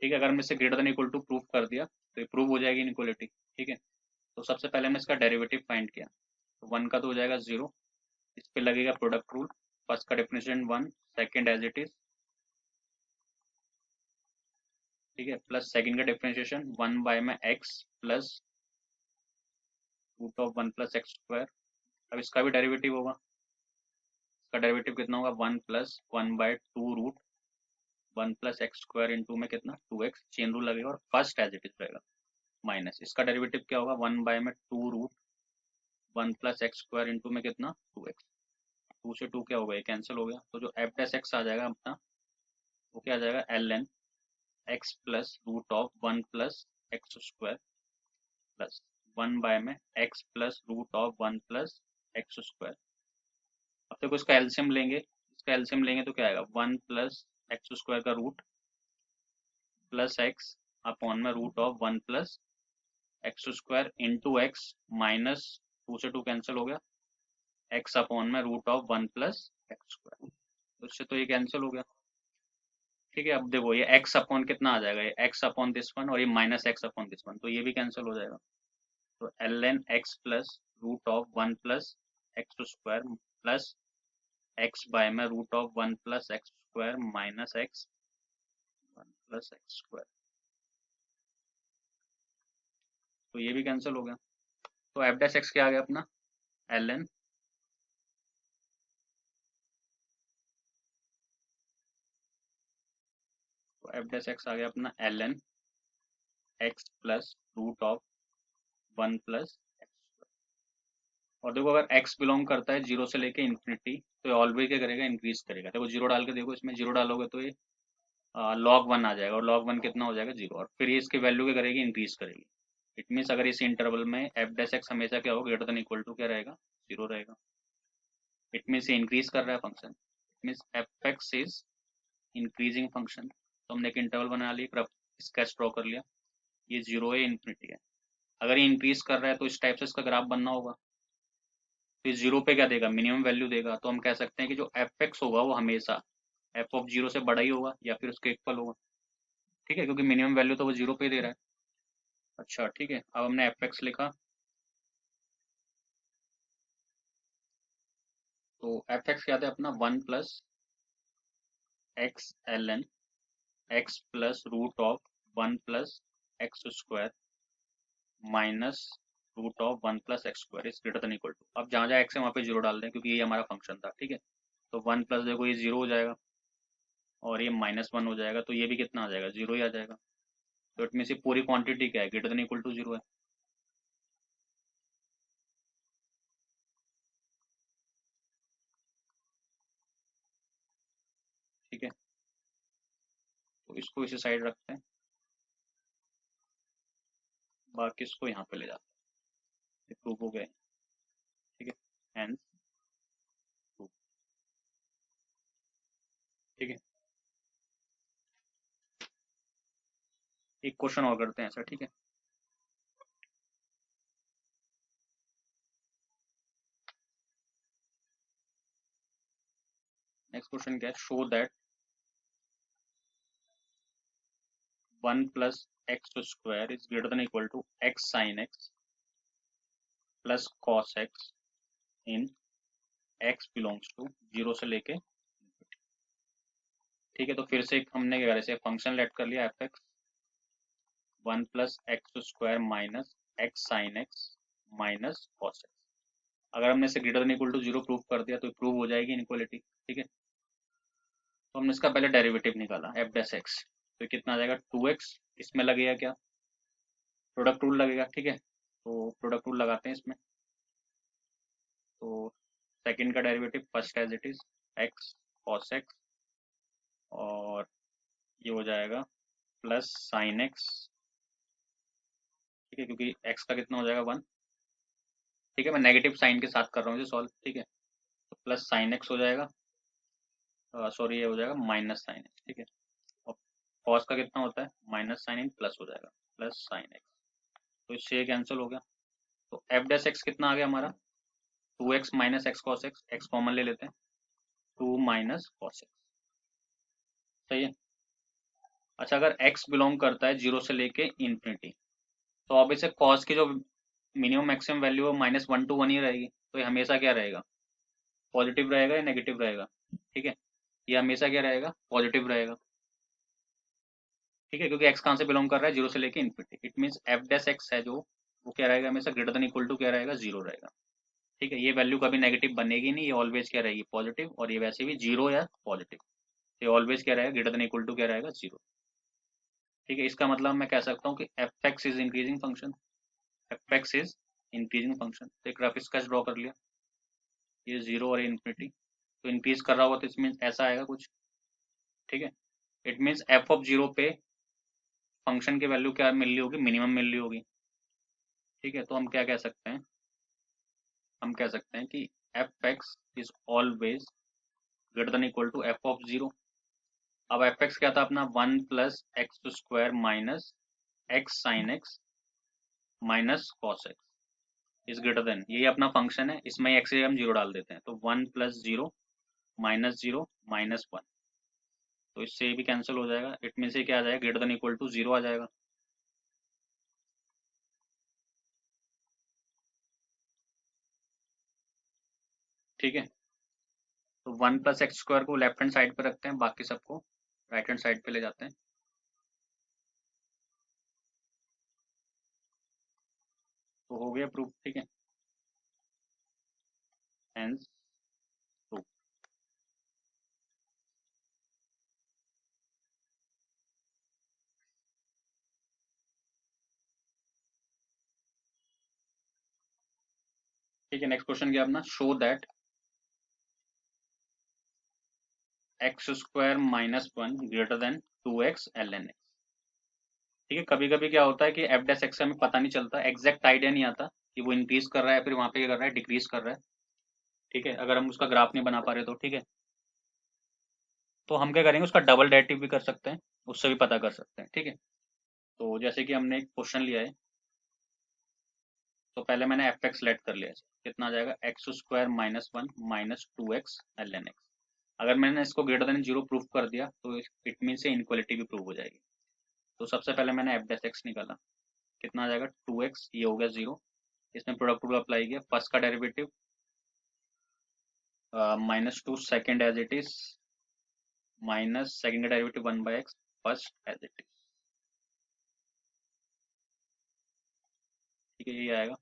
ठीक है, अगर हमने इसे greater than equal to prove कर दिया तो ये प्रूव हो जाएगी इनइक्वालिटी। ठीक है, तो सबसे पहले हमने इसका डेरिवेटिव फाइंड किया, तो वन का तो हो जाएगा जीरो, इस पे लगेगा प्रोडक्ट रूल, फर्स्ट का differentiation one, second as it is. ठीक है, प्लस सेकंड का डिफरेंशिएशन वन बाय में x plus root of one plus x square. अब इसका भी डेरिवेटिव होगा, इसका डेरिवेटिव कितना होगा, one plus one by two root one plus x square into में कितना, टू एक्स, चेन रूल लगेगा, और फर्स्ट एज इट इज रहेगा, माइनस इसका डेरिवेटिव क्या होगा, वन बाय में two root one plus x square into में कितना, टू एक्स। टू से टू क्या हो गया, ये कैंसिल हो गया, तो जो एफ डैश एक्स आ जाएगा अपना वो क्या आ जाएगा, l n x plus root of one plus x square plus one by में x plus root of one plus x square. अब देखो इसका एलसीएम लेंगे, इसका एलसीएम लेंगे तो क्या आएगा, वन प्लस एक्स स्क्वायर का रूट प्लस एक्स अपॉन में root of one plus x square into x minus two से टू कैंसिल हो गया, एक्स अपॉन में root of one plus x square, तो इससे तो ये कैंसिल हो गया। ठीक है, अब देखो ये x अपॉन कितना आ जाएगा, ये x अपॉन दिस वन, और ये minus x upon this one, तो ये भी कैंसिल हो जाएगा। तो l n x plus root of one plus x square plus x by में root of one plus x square minus x one plus x square, तो ये भी कैंसिल हो गया। तो एफ डैश एक्स क्या आ गया अपना, एल एन तो एफ डैश एक्स आ गया अपना l n x plus root of 1 plus x. और देखो अगर x बिलोंग करता है जीरो से लेके इन्फिनिटी तो ये ऑलवेज क्या करेगा, इंक्रीज करेगा। देखो जीरो डाल के देखो, इसमें जीरो डालोगे तो ये log 1 आ जाएगा, और log 1 कितना हो जाएगा, जीरो। और फिर ये इसकी वैल्यू क्या करेगी, इंक्रीज करेगी। इट मीन्स अगर इस इंटरवल में एफ डैश एक्स हमेशा क्या होगा, ग्रेटर देन इक्वल टू क्या रहेगा, जीरो रहेगा। इट मीन्स ये इंक्रीज कर रहा है function. It means F x is increasing function. तो हमने एक इंटरवल बना लिया, स्केच ड्रॉ कर लिया, ये जीरो है, इन्फिनिटी है। अगर ये इंक्रीज कर रहा है तो इस टाइप से इसका ग्राफ बनना होगा। तो जीरो पे क्या देगा, मिनिमम वैल्यू देगा। तो हम कह सकते हैं कि जो एफ एक्स होगा वो हमेशा एफ ऑफ जीरो से बड़ा ही होगा या फिर उसके इक्वल होगा। ठीक है, क्योंकि मिनिमम वैल्यू तो वो जीरो पे दे रहा है। अच्छा ठीक है, अब हमने एफ एक्स लिखा, तो एफ एक्स क्या था अपना, one plus x l n x plus root of one plus x square minus root of one plus x square is greater than equal to. अब जहाँ जहाँ एक्स है वहाँ पे जीरो डाल दें, क्योंकि ये हमारा फंक्शन था। ठीक है, तो वन प्लस देखो ये जीरो हो जाएगा, और ये माइनस वन हो जाएगा, तो ये भी कितना आ जाएगा, जीरो ही आ जाएगा। तो इट मीन्स ये पूरी क्वांटिटी क्या है, greater than equal to zero है। ठीक है, तो इसको इसी साइड रखते हैं, बाकी इसको यहाँ पे ले जाते हैं। प्रूव हो गया। ठीक है, हेंस प्रूव। ठीक है, एक क्वेश्चन और करते हैं ऐसा। ठीक है, नेक्स्ट क्वेश्चन क्या है, show that one plus x square is greater than equal to x sine x plus cos x in x belongs to zero से लेके। ठीक है, तो फिर से हमने क्या करा, इसे फंक्शन लेट कर लिया f x one plus x square minus x sine x minus cos x. अगर हमने इसे greater than equal to zero prove कर दिया तो प्रूव हो जाएगी इनइक्वालिटी। ठीक है, तो हमने इसका पहले डेरिवेटिव निकाला एफ डैश एक्स, तो कितना आ जाएगा, टू एक्स। इसमें लगेगा क्या, प्रोडक्ट रूल लगेगा। ठीक है, तो प्रोडक्ट रूल लगाते हैं इसमें। तो सेकंड का derivative first as it is x cos x, और ये हो जाएगा प्लस साइन एक्स। ठीक है, क्योंकि एक्स का कितना हो जाएगा, वन। ठीक है, मैं नेगेटिव साइन के साथ कर रहा हूँ इसे सॉल्व। ठीक है, तो प्लस साइन एक्स हो जाएगा, सॉरी ये हो जाएगा माइनस साइन एक्स। ठीक है, और कॉस का कितना होता है, माइनस साइन इन प्लस हो जाएगा प्लस साइन एक्स। तो इससे ये कैंसिल हो गया। तो एफ डैश एक्स कितना आ गया हमारा, two x minus x cos x, x common ले लेते हैं, टू माइनस कॉस एक्स। सही है। अच्छा, अगर x बिलोंग करता है जीरो से लेके इंफिनिटी, तो अब इसे cos की जो मिनिमम मैक्सिमम वैल्यू है माइनस वन टू वन ही रहेगी। तो ये हमेशा क्या रहेगा, पॉजिटिव रहेगा या नेगेटिव रहेगा। ठीक है, ये हमेशा क्या रहेगा, पॉजिटिव रहेगा। ठीक है, क्योंकि x कहाँ से बिलोंग कर रहा है, जीरो से लेके infinity. It means F dash x है जो, वो क्या रहेगा, हमेशा ग्रेटर देन इक्वल टू क्या रहेगा, जीरो रहेगा। ठीक है, ये वैल्यू कभी नेगेटिव बनेगी नहीं, ये ऑलवेज क्या रहेगी, पॉजिटिव। और ये वैसे भी जीरो या पॉजिटिव, ये ऑलवेज क्या रहेगा, ग्रेटर देन इक्वल टू क्या रहेगा, जीरो। ठीक है, इसका मतलब मैं कह सकता हूँ कि f x is increasing function, F x is increasing function. तो एक रफ स्केच ड्रॉ कर लिया, ये जीरो और इन्फिनिटी, तो इंक्रीज कर रहा होगा तो इसमें ऐसा आएगा कुछ। ठीक है, it means F of zero पे फंक्शन की वैल्यू क्या मिल रही होगी, मिनिमम मिल रही होगी। ठीक है, तो हम क्या कह सकते हैं, हम कह सकते हैं कि f x is always greater than equal to f of zero. अब एफ एक्स क्या था अपना, one plus x square minus x sine x minus cos x is greater than, यही अपना फंक्शन है, इसमें एक्स हम जीरो डाल देते हैं, तो one plus zero minus zero minus one. तो इससे ये भी कैंसिल हो जाएगा। इट मीन से क्या आ जाएगा, greater than equal to zero आ जाएगा। ठीक है, तो वन प्लस एक्स स्क्वायर को लेफ्ट हैंड साइड पे रखते हैं, बाकी सबको राइट हैंड साइड पे ले जाते हैं। तो हो गया प्रूफ। ठीक है, हेंस प्रूफ। ठीक है, नेक्स्ट क्वेश्चन क्या अपना, show that x square minus one greater than two x l n x. ठीक है, कभी कभी क्या होता है कि एफ डैश एक्स का हमें पता नहीं चलता, एग्जैक्ट आइडिया नहीं आता कि वो इंक्रीज कर रहा है फिर वहां पे क्या कर रहा है, डिक्रीज कर रहा है। ठीक है, अगर हम उसका ग्राफ नहीं बना पा रहे तो ठीक है, तो हम क्या करेंगे, उसका डबल डेरिवेटिव भी कर सकते हैं, उससे भी पता कर सकते हैं। ठीक है, तो जैसे कि हमने एक क्वेश्चन लिया है, तो पहले मैंने एफ एक्स लेट कर लिया है, कितना आ जाएगा, x square minus one minus two x l n x. अगर मैंने इसको ग्रेटर देन जीरो प्रूफ कर दिया तो इट मीन से इनक्वालिटी भी प्रूव हो जाएगी। तो सबसे पहले मैंने एफ डैश एक्स निकाला, कितना आ जाएगा, टू एक्स, ये हो गया जीरो, इसमें प्रोडक्ट रूल अप्लाई किया, फर्स्ट का derivative minus two second as it is minus second का derivative one by x first as it is. ठीक है, ये आएगा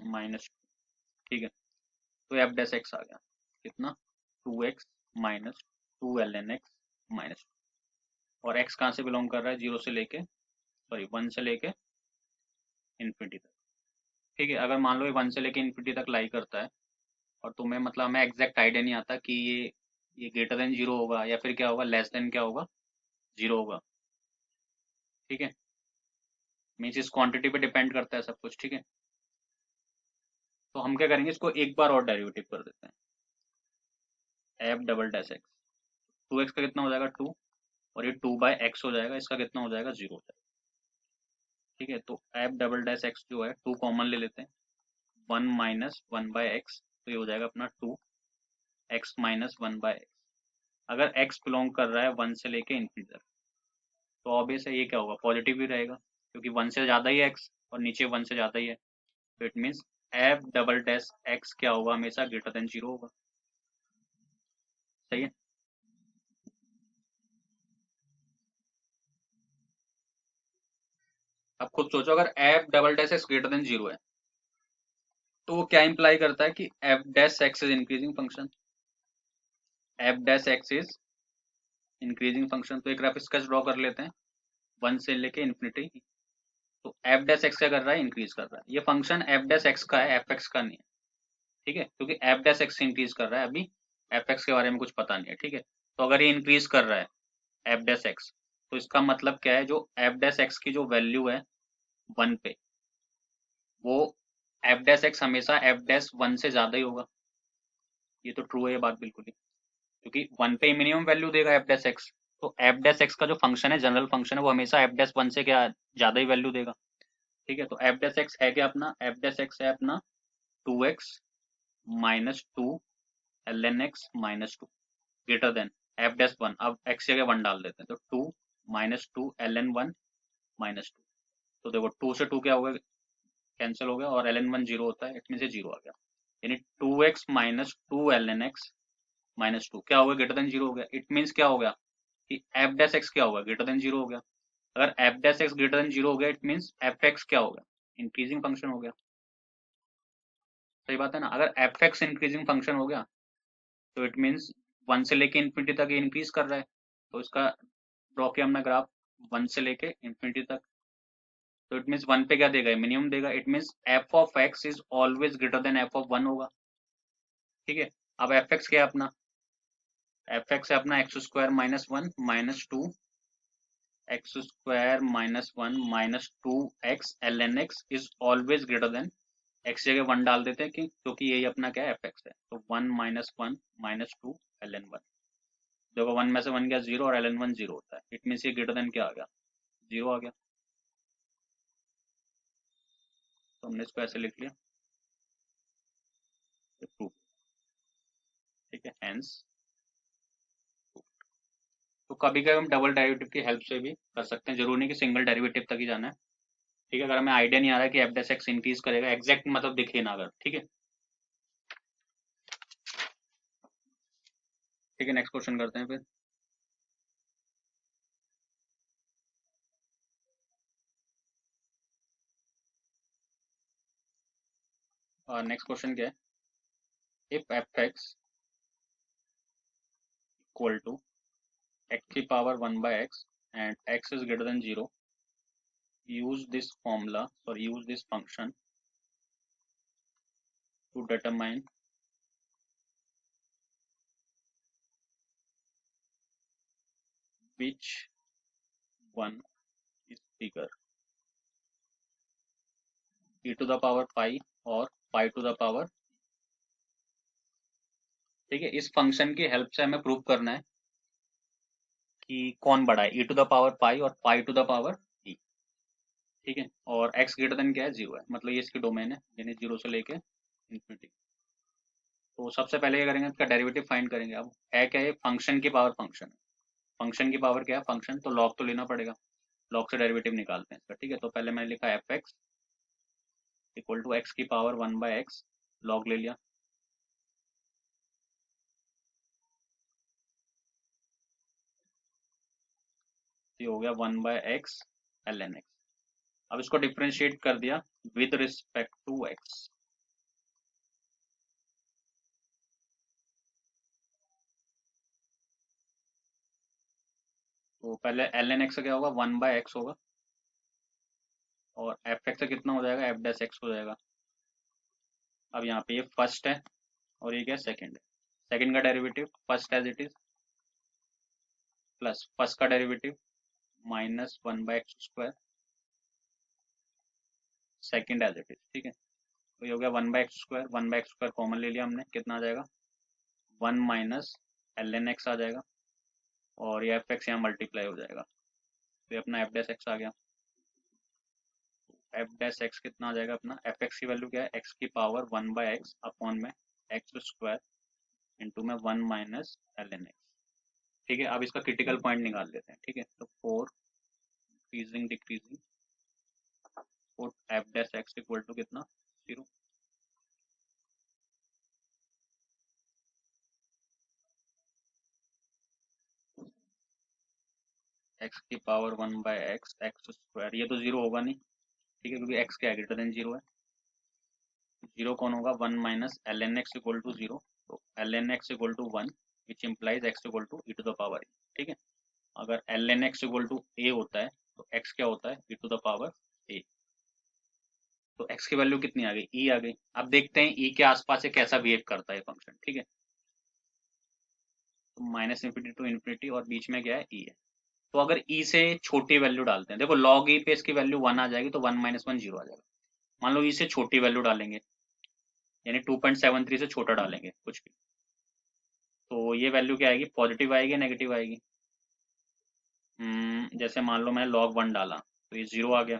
माइनस, ठीक है, तो एफ डैश एक्स आ गया कितना, two x minus two l n x minus, और एक्स कहाँ से बिलोंग कर रहा है, जीरो से लेके, सॉरी वन से लेके इन्फिनिटी तक। ठीक है, अगर मान लो ये वन से लेके इन्फिनिटी तक लाई करता है और तुम्हें मतलब हमें एग्जैक्ट आइडिया नहीं आता कि ये ग्रेटर देन जीरो होगा या फिर क्या होगा, लेस देन क्या होगा, जीरो होगा। ठीक है, मीन्स इस क्वांटिटी पे डिपेंड करता है सब कुछ। ठीक है, तो हम क्या करेंगे, इसको एक बार और डेरिवेटिव कर देते हैं, f double dash x, two x का कितना हो जाएगा, टू, और ये टू बाय एक्स हो जाएगा, इसका कितना हो जाएगा, जीरो हो जाएगा। ठीक है, तो एफ डबल डैश एक्स जो है टू कॉमन ले लेते हैं, one minus one by x, तो ये हो जाएगा अपना two x minus one by x. अगर एक्स बिलोंग कर रहा है वन से लेके इन्फिनिटी तक, तो ऑब्वियस है ये क्या होगा, पॉजिटिव ही रहेगा, क्योंकि वन से ज़्यादा ही है एक्स और नीचे वन से ज़्यादा ही है, तो it means F double dash x क्या होगा, हमेशा ग्रेटर देन जीरो होगा। सही है, अब खुद सोचो, अगर F double dash x greater than zero है तो वो क्या इंप्लाई करता है कि F dash x is increasing function, F dash x is increasing function. तो एक ग्राफ इसका ड्रॉ कर लेते हैं, वन से लेके इन्फिनिटी, तो एफ डैश एक्स क्या कर रहा है, इंक्रीज कर रहा है, ये फंक्शन एफ डैश एक्स का है, एफ एक्स का नहीं है। ठीक है, क्योंकि एफ डैश एक्स इंक्रीज कर रहा है, अभी एफ एक्स के बारे में कुछ पता नहीं है। ठीक है, तो अगर ये इंक्रीज कर रहा है एफ डैश एक्स, तो इसका मतलब क्या है, जो एफ डैश एक्स की जो वैल्यू है वन पे, वो एफ डैश एक्स हमेशा एफ डैश वन से ज्यादा ही होगा। ये तो ट्रू है ये बात बिल्कुल ही, क्योंकि वन पे मिनिमम वैल्यू देगा एफ डैश एक्स, तो एफ डैश एक्स का जो फंक्शन है, जनरल फंक्शन है, वो हमेशा एफ डैश वन से क्या ज्यादा ही वैल्यू देगा। ठीक है, तो एफ डैश एक्स है क्या अपना, एफ डैश एक्स है अपना two x minus two l n x minus two greater than f dash one, अब एक्स की जगह वन डाल देते हैं, तो two minus two l n one minus two, तो देखो टू से टू क्या होगा, कैंसिल हो गया, और एल एन वन जीरो होता है, इसमें से जीरो आ गया, यानी two x minus two l n x minus two क्या होगा, ग्रेटर देन जीरो हो गया। इट मीन्स क्या हो गया कि एफ डैश एक्स क्या होगा, ग्रेटर देन जीरो हो गया। अगर F dash x greater than zero हो गया, इट मीन्स एफ एक्स क्या हो गया, इंक्रीजिंग फंक्शन हो गया। सही बात है ना, अगर एफ एक्स इंक्रीजिंग फंक्शन हो गया तो इट मीन्स वन से लेके इन्फिनिटी तक इंक्रीज कर रहा है, तो इसका ड्रॉ किया हमने ग्राफ वन से लेके इन्फिनिटी तक, तो इट मीन्स वन पे क्या देगा, मिनिमम देगा, it means F of x is always greater than F of one होगा। ठीक है, अब एफ एक्स क्या है अपना, एफ एक्स है अपना x square minus one minus two x square minus one minus two x l n x is always greater than, x जगह वन डाल देते हैं कि क्योंकि यही अपना क्या है, एफ एक्स है, तो one minus two l n one, देखो वन में से वन गया जीरो और एल एन वन जीरो होता है, इट मीन ये ग्रेटर देन क्या आ गया, जीरो आ गया, तो हमने इसको ऐसे लिख लिया, ट्रू। ठीक है, हेंस, तो कभी कभी हम डबल डेरिवेटिव की हेल्प से भी कर सकते हैं, जरूरी नहीं कि सिंगल डेरिवेटिव तक ही जाना है। ठीक है, अगर हमें आइडिया नहीं आ रहा है कि एफ डैश एक्स इंक्रीज करेगा, एग्जैक्ट मतलब दिखे ना अगर, ठीक है। ठीक है, नेक्स्ट क्वेश्चन करते हैं फिर। नेक्स्ट क्वेश्चन क्या है, if f x equal to x की power one by x and x is greater than zero, use this formula or use this function to determine which one is bigger, e to the power pi और pi to the power। ठीक है, इस function की help से हमें prove करना है कि कौन बड़ा है, e to the power pi और pi to the power e। ठीक है, और x ग्रेटर देन क्या है, 0 है, मतलब ये इसकी डोमेन है, यानी 0 से लेके इंफिनिटी। तो सबसे पहले क्या करेंगे, इसका डेरिवेटिव फाइंड करेंगे। अब है क्या, ये फंक्शन की पावर फंक्शन है, फंक्शन की पावर क्या है, फंक्शन, तो लॉग तो लेना पड़ेगा, लॉग से डेरिवेटिव निकालते हैं इसका। ठीक है, तो पहले मैंने लिखा f x equal to x की पावर 1/x, लॉग ले लिया, ये हो गया 1/x ln x। अब इसको डिफ्रेंशिएट कर दिया विद रिस्पेक्ट टू x। तो पहले ln x क्या होगा, 1/x होगा, और एफ एक्स कितना हो जाएगा, एफ डैश एक्स हो जाएगा। अब यहाँ पे ये फर्स्ट है और ये क्या सेकंड है, सेकंड का derivative first as it is plus first का derivative minus 1/x² second as it is. ठीक है, तो ये हो गया 1/x², 1/x² कॉमन ले लिया हमने, कितना आ जाएगा 1 माइनस ln x आ जाएगा, और ये एफ एक्स यहाँ मल्टीप्लाई हो जाएगा, तो ये अपना एफ डैश एक्स आ गया। एफ डैश एक्स कितना आ जाएगा अपना, एफ एक्स की वैल्यू क्या है, एक्स की पावर 1/x अपॉन में x² इंटू में 1 माइनस ln x। ठीक है, अब इसका क्रिटिकल पॉइंट निकाल लेते हैं। ठीक है, तो 4 increasing decreasing put f dash x equal to कितना, 0। एक्स की पावर 1/x x², ये तो 0 होगा नहीं, ठीक है, क्योंकि x क्या है, ग्रेटर देन 0 है। 0 कौन होगा, 1 minus ln x equal to 0, तो ln x equal to 1 which implies x equal to e to the power. ठीक है, अगर ln x equal to a होता है तो x क्या होता है, e to the power a। तो x की वैल्यू कितनी आ गई, e आ गई। अब देखते हैं e के आसपास से कैसा बिहेव करता है फंक्शन। ठीक है, तो माइनस इंफिनिटी टू इंफिनिटी और बीच में क्या है, e है। तो अगर e से छोटी वैल्यू डालते हैं, देखो log e पे इसकी वैल्यू 1 आ जाएगी, तो 1 माइनस 1 0 आ जाएगा। मान लो e से छोटी वैल्यू डालेंगे, यानी 2.73 से छोटा डालेंगे कुछ भी, तो ये वैल्यू क्या आएगी, पॉजिटिव आएगी नेगेटिव आएगी। जैसे मान लो मैंने log 1 डाला तो ये 0 आ गया,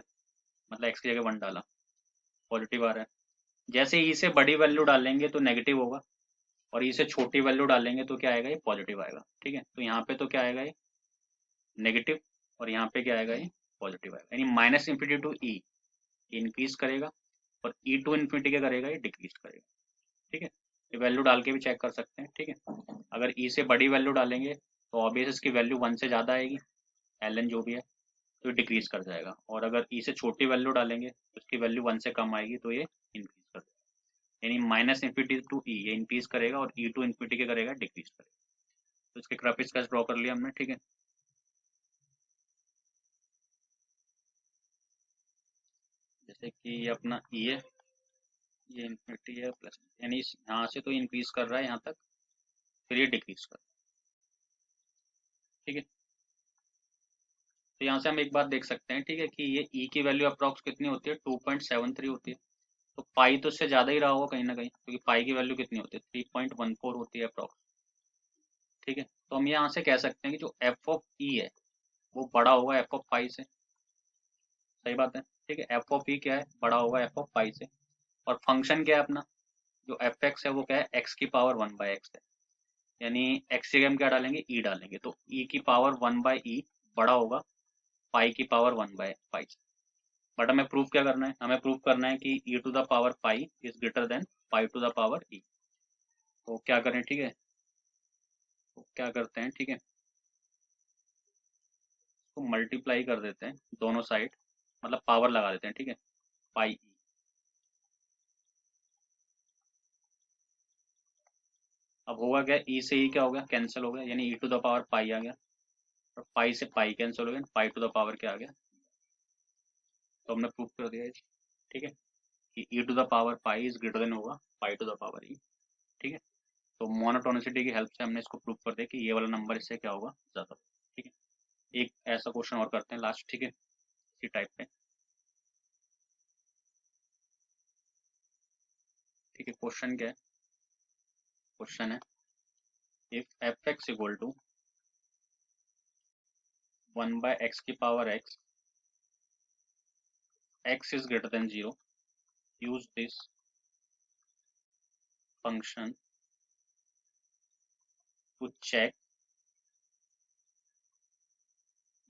मतलब x की जगह 1 डाला, पॉजिटिव आ रहा है। जैसे ई से बड़ी वैल्यू डालेंगे तो नेगेटिव होगा, और ई से छोटी वैल्यू डालेंगे तो क्या आएगा, ये पॉजिटिव आएगा। ठीक है, तो यहाँ पे तो क्या आएगा, ये नेगेटिव, और यहाँ पे क्या आएगा, ये पॉजिटिव आएगा, यानी minus infinity to e increase करेगा, और ई टू इन्फिनिटी क्या करेगा, ये डिक्रीज करेगा। ठीक है, ये वैल्यू डाल के भी चेक कर सकते हैं। ठीक है, अगर ई से बड़ी वैल्यू डालेंगे तो ऑब्वियस इसकी वैल्यू 1 से ज़्यादा आएगी, एल जो भी है, तो ये डिक्रीज कर जाएगा, और अगर ई से छोटी वैल्यू डालेंगे तो इसकी वैल्यू 1 से कम आएगी, तो ये इंक्रीज कर देगा, यानी माइनस इंफिनिटी टू ई ये इंक्रीज करेगा, और ई टू इन्फिनिटी क्या करेगा, डिक्रीज करेगा। तो इसके ग्राफिक्स का ड्रॉ कर लिया हमने। ठीक है, जैसे कि ये अपना ई है, ये इन्फिनिटी है प्लस, यानी यहाँ से तो इंक्रीज कर रहा है यहाँ तक, फिर ये डिक्रीज कर रहा है। ठीक है, तो यहाँ से हम एक बात देख सकते हैं, ठीक है, कि ये ई की वैल्यू अप्रॉक्स कितनी होती है, 2.73 होती है, तो पाई तो इससे ज़्यादा ही रहा होगा कहीं ना कहीं, क्योंकि पाई की वैल्यू कितनी होती है, 3.14 होती है अप्रॉक्स। ठीक है, तो हम यहाँ से कह सकते हैं कि जो एफ ऑफ ई है वो बड़ा होगा एफ ऑफ पाई से। सही बात है। ठीक है, एफ ऑफ ई क्या है, बड़ा होगा एफ ऑफ पाई से, और फंक्शन क्या है अपना, जो एफ एक्स है वो क्या है, एक्स की पावर 1/x है, यानी एक्स की जगह हम क्या डालेंगे, ई डालेंगे, तो ई की पावर 1/e बड़ा होगा पाई की पावर 1/पाई। बट हमें प्रूफ क्या करना है, हमें प्रूफ करना है कि e to the power pi is greater than pi to the power e. तो क्या करें, ठीक है, तो क्या करते हैं, ठीक है, तो मल्टीप्लाई कर देते हैं दोनों साइड, मतलब पावर लगा देते हैं। ठीक है, पाई ई, अब होगा क्या, ई से ई क्या हो गया, कैंसिल हो गया, यानी ई टू द पावर पाई आ गया, और पाई से पाई कैंसिल हो गया, पाई टू द पावर क्या आ गया। तो हमने प्रूफ कर दिया। ठीक है कि e to the power pi is greater than होगा pi to the power e। ठीक है, तो मोनोटोनिसिटी की हेल्प से हमने इसको प्रूव कर दिया कि ये वाला नंबर इससे क्या होगा, ज्यादा। ठीक है, एक ऐसा क्वेश्चन और करते हैं लास्ट। ठीक है, इसी टाइप पे। ठीक है, क्वेश्चन क्या है? क्वेश्चन है if f x equal to 1/x की power x is greater than 0, use this function to check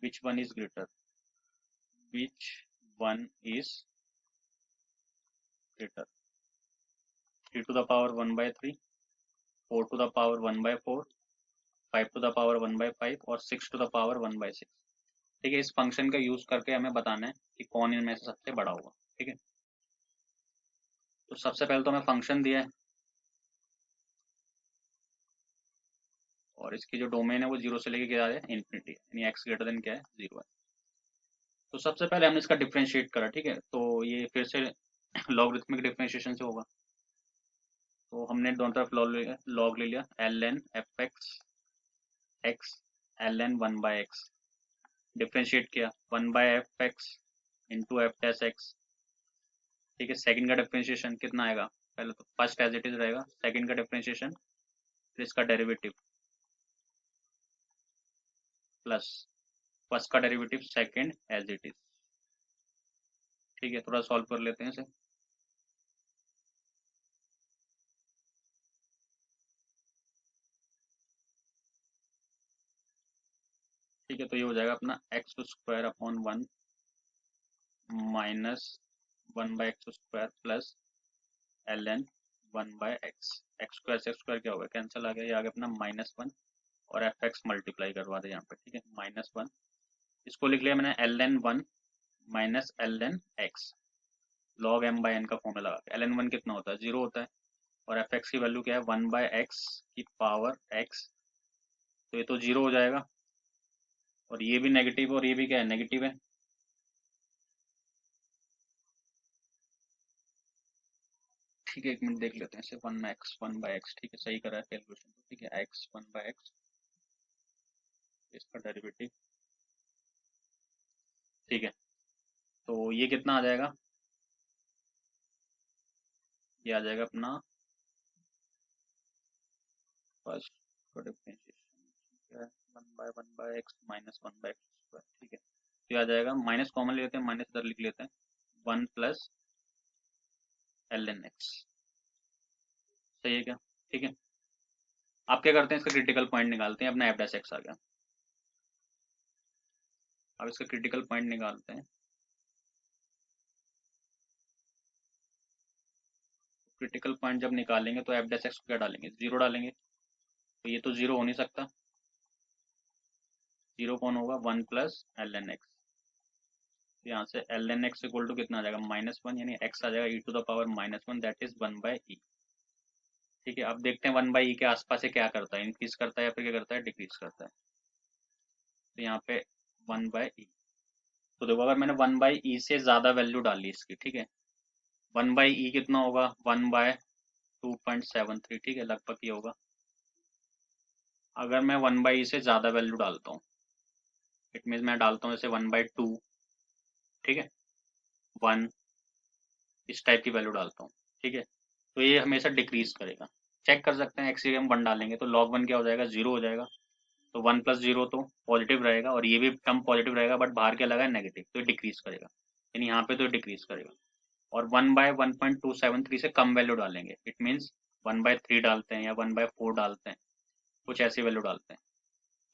which one is greater, which one is greater, 3 to the power 1/3, 4 to the power 1/4, 5 to the power 1/5 और 6 to the power 1/6। ठीक है, इस function का use करके हमें बताना है कि कौन इनमें से सबसे बड़ा होगा। ठीक है, तो सबसे पहले तो हमें फंक्शन दिया है और इसकी जो डोमेन है वो 0 से लेके क्या है, इन्फिनिटी, यानी x ग्रेटर देन क्या है, 0 है। तो सबसे पहले हमने इसका डिफरेंशिएट करा। ठीक है, तो ये फिर से लॉगरिथमिक डिफरेंशिएशन से होगा। तो हमने दोनों तरफ लॉग ले लिया, ln f(x) x ln 1/x, differentiate किया 1/f(x) इंटू f'(x). ठीक है, सेकंड का डिफरेंशिएशन कितना आएगा, पहले तो फर्स्ट एज इट इज रहेगा, सेकंड का डिफरेंशिएशन फिर इसका डेरिवेटिव प्लस फर्स्ट का derivative second as it is. ठीक है, थोड़ा सॉल्व कर लेते हैं इसे। ठीक है, तो ये हो जाएगा अपना x² upon 1 minus 1/x² plus ln 1/x। x² से x² क्या होगा, कैंसिल आ गया, ये आ गया अपना -1 और fx मल्टीप्लाई करवा दे यहाँ पे। ठीक है, -1 इसको लिख लिया मैंने ln 1 minus ln x, log m/n का फॉर्मूला लगा के। ln 1 कितना होता है, 0 होता है और fx की वैल्यू क्या है, 1/x की पावर x, तो ये तो 0 हो जाएगा और ये भी नेगेटिव और ये भी क्या है, नेगेटिव है। ठीक है, एक मिनट देख लेते हैं इसे, 1/x ठीक है, सही करा है कैलकुलेशन। ठीक है, x 1/x, इसका डेरिवेटिव। ठीक है, तो ये कितना आ जाएगा, ये आ जाएगा अपना फर्स्ट का डिफरेंशिएशन क्या है, 1/x माइनस 1/x²। ठीक है, तो ये आ जाएगा, माइनस कॉमन ले लेते हैं, माइनस इधर लिख लेते हैं, 1 प्लस ln x। सही है क्या? ठीक है, आप क्या करते हैं, इसका क्रिटिकल पॉइंट निकालते हैं, अपना f'(x) आ गया। अब इसका क्रिटिकल पॉइंट निकालते हैं। क्रिटिकल पॉइंट जब निकालेंगे तो f'(x) को क्या डालेंगे, 0 डालेंगे, तो ये तो 0 हो नहीं सकता, 0 कौन होगा, 1 प्लस ln x। यहाँ से ln x इक्वल टू कितना आ जाएगा, -1, यानी x आ जाएगा e to the power -1, that is 1/e। ठीक है, अब देखते हैं 1/e के आसपास से क्या करता है, इंक्रीज करता है या फिर क्या करता है, डिक्रीज करता है। तो यहाँ पे 1/e, तो देखो अगर मैंने 1/e से ज्यादा वैल्यू डाली इसकी, ठीक है, 1/e कितना होगा, 1/2.73। ठीक है, लगभग ये होगा। अगर मैं 1/e से ज्यादा वैल्यू डालता हूँ, इट मीन मैं डालता हूँ जैसे 1/2, ठीक है, 1, इस टाइप की वैल्यू डालता हूँ। ठीक है, तो ये हमेशा डिक्रीज करेगा। चेक कर सकते हैं, एक्स की हम 1 डालेंगे तो log 1 क्या हो जाएगा, 0 हो जाएगा। तो 1 प्लस 0 तो पॉजिटिव रहेगा और ये भी टर्म पॉजिटिव रहेगा, बट बाहर क्या लगा है, नेगेटिव, तो ये डिक्रीज करेगा, यानी यहाँ पे तो डिक्रीज करेगा। और 1/1.273 से कम वैल्यू डालेंगे, इट मीन्स 1/3 डालते हैं या 1/4 डालते हैं, कुछ ऐसी वैल्यू डालते हैं,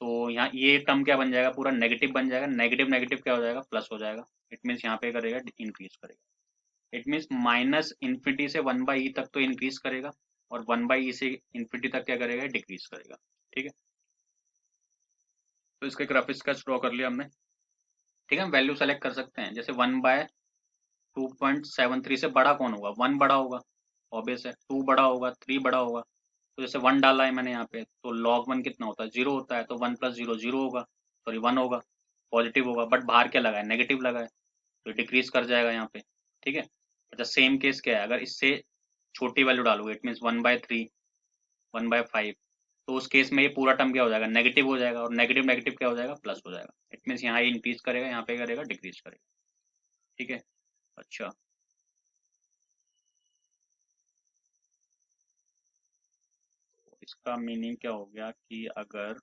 तो यहाँ ये टर्म क्या बन जाएगा, पूरा नेगेटिव बन जाएगा। नेगेटिव नेगेटिव क्या हो जाएगा, प्लस हो जाएगा, इट मीन्स यहाँ पे करेगा, इंक्रीज करेगा। इट मीन्स -इन्फिनिटी से 1/e तक तो इंक्रीज करेगा और 1/e से इन्फिनिटी तक क्या करेगा, डिक्रीज करेगा। ठीक है, तो इसका एक रफ स्केच ड्रॉ कर लिया हमने। ठीक है, हम वैल्यू सेलेक्ट कर सकते हैं, जैसे 1/2.73 से बड़ा कौन होगा, 1 बड़ा होगा, ऑब्वियस है, 2 बड़ा होगा, 3 बड़ा होगा। तो जैसे 1 डाला है मैंने यहाँ पे, तो log 1 कितना होता है, 0 होता है, तो 1 प्लस 0 0 होगा, सॉरी 1 होगा, पॉजिटिव होगा, बट बाहर क्या लगा है, नेगेटिव लगा है। तो डिक्रीज कर जाएगा यहाँ पे, ठीक है। अच्छा सेम केस क्या है, अगर इससे छोटी वैल्यू डालोगे, इट मीन्स 1/3, 1/5, तो उस केस में ये पूरा टर्म क्या हो जाएगा, नेगेटिव हो जाएगा, और नेगेटिव नेगेटिव क्या हो जाएगा, प्लस हो जाएगा। इट मीन्स यहाँ ये इंक्रीज करेगा, यहाँ पे करेगा डिक्रीज करेगा, ठीक है। अच्छा इसका मीनिंग क्या हो गया कि अगर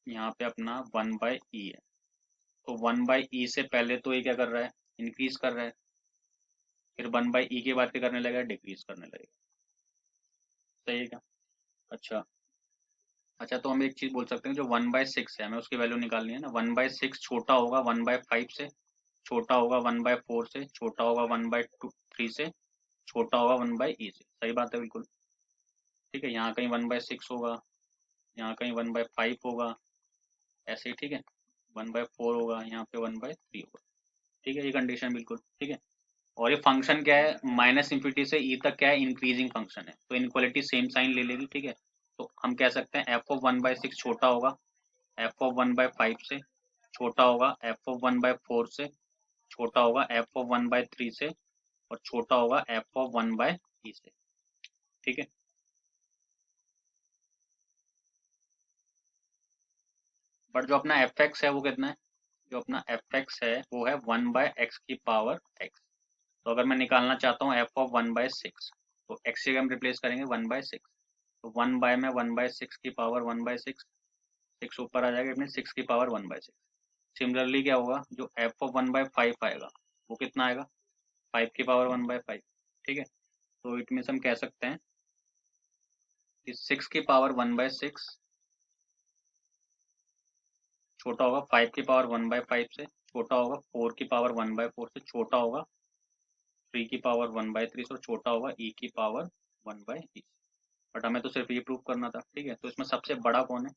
यहाँ पे अपना 1/e है, तो 1/e से पहले तो ये क्या कर रहा है, इंक्रीज कर रहा है, फिर 1/e के बाद क्या करने लगेगा, डिक्रीज करने लगेगा, सही है क्या। अच्छा अच्छा, तो हम एक चीज बोल सकते हैं, जो 1/6 है हमें उसकी वैल्यू निकालनी है ना, 1/6 छोटा होगा 1/5 से, छोटा होगा 1/4 से, छोटा होगा 1/3 से, छोटा होगा 1/e से, सही बात है बिल्कुल, ठीक है। यहाँ कहीं 1/6 होगा, यहाँ कहीं 1/5 होगा, ऐसे ही, ठीक है। 1/4 होगा, यहाँ पे 1/3 होगा, ठीक है, ये कंडीशन बिल्कुल ठीक है। और ये फंक्शन क्या है, माइनस इंफिनिटी से ई तक क्या है, इंक्रीजिंग फंक्शन है, तो इनक्वालिटी सेम साइन ले लेगी, ठीक है। तो हम कह सकते हैं एफ ऑफ 1/6 छोटा होगा एफ ऑफ 1/5 से, छोटा होगा एफ ऑफ 1/4 से, छोटा होगा एफ ऑफ 1/3 से, और छोटा होगा एफ ऑफ 1/e से, ठीक है। बट जो अपना एफ एक्स है वो कितना है, जो अपना एफ एक्स है वो है 1/x की पावर x। तो अगर मैं निकालना चाहता हूँ एफ ऑफ 1/6, तो x से हम रिप्लेस करेंगे 1/6, तो 1 बाय में 1/6 की पावर 1/6, 6 ऊपर आ जाएगा, इतने 6 की पावर 1/6। सिमिलरली क्या होगा, जो एफ ऑफ 1/5 आएगा वो कितना आएगा, 5 की पावर 1/5, ठीक है। तो इट मीन्स हम कह सकते हैं कि 6 की पावर 1/6 छोटा होगा 5 की पावर 1/5 से, छोटा होगा 4 की पावर 1/4 से, छोटा होगा 3 की पावर 1/3 से, और छोटा होगा e की पावर 1/3। बट हमें तो सिर्फ ये प्रूव करना था, ठीक है। तो इसमें सबसे बड़ा कौन है,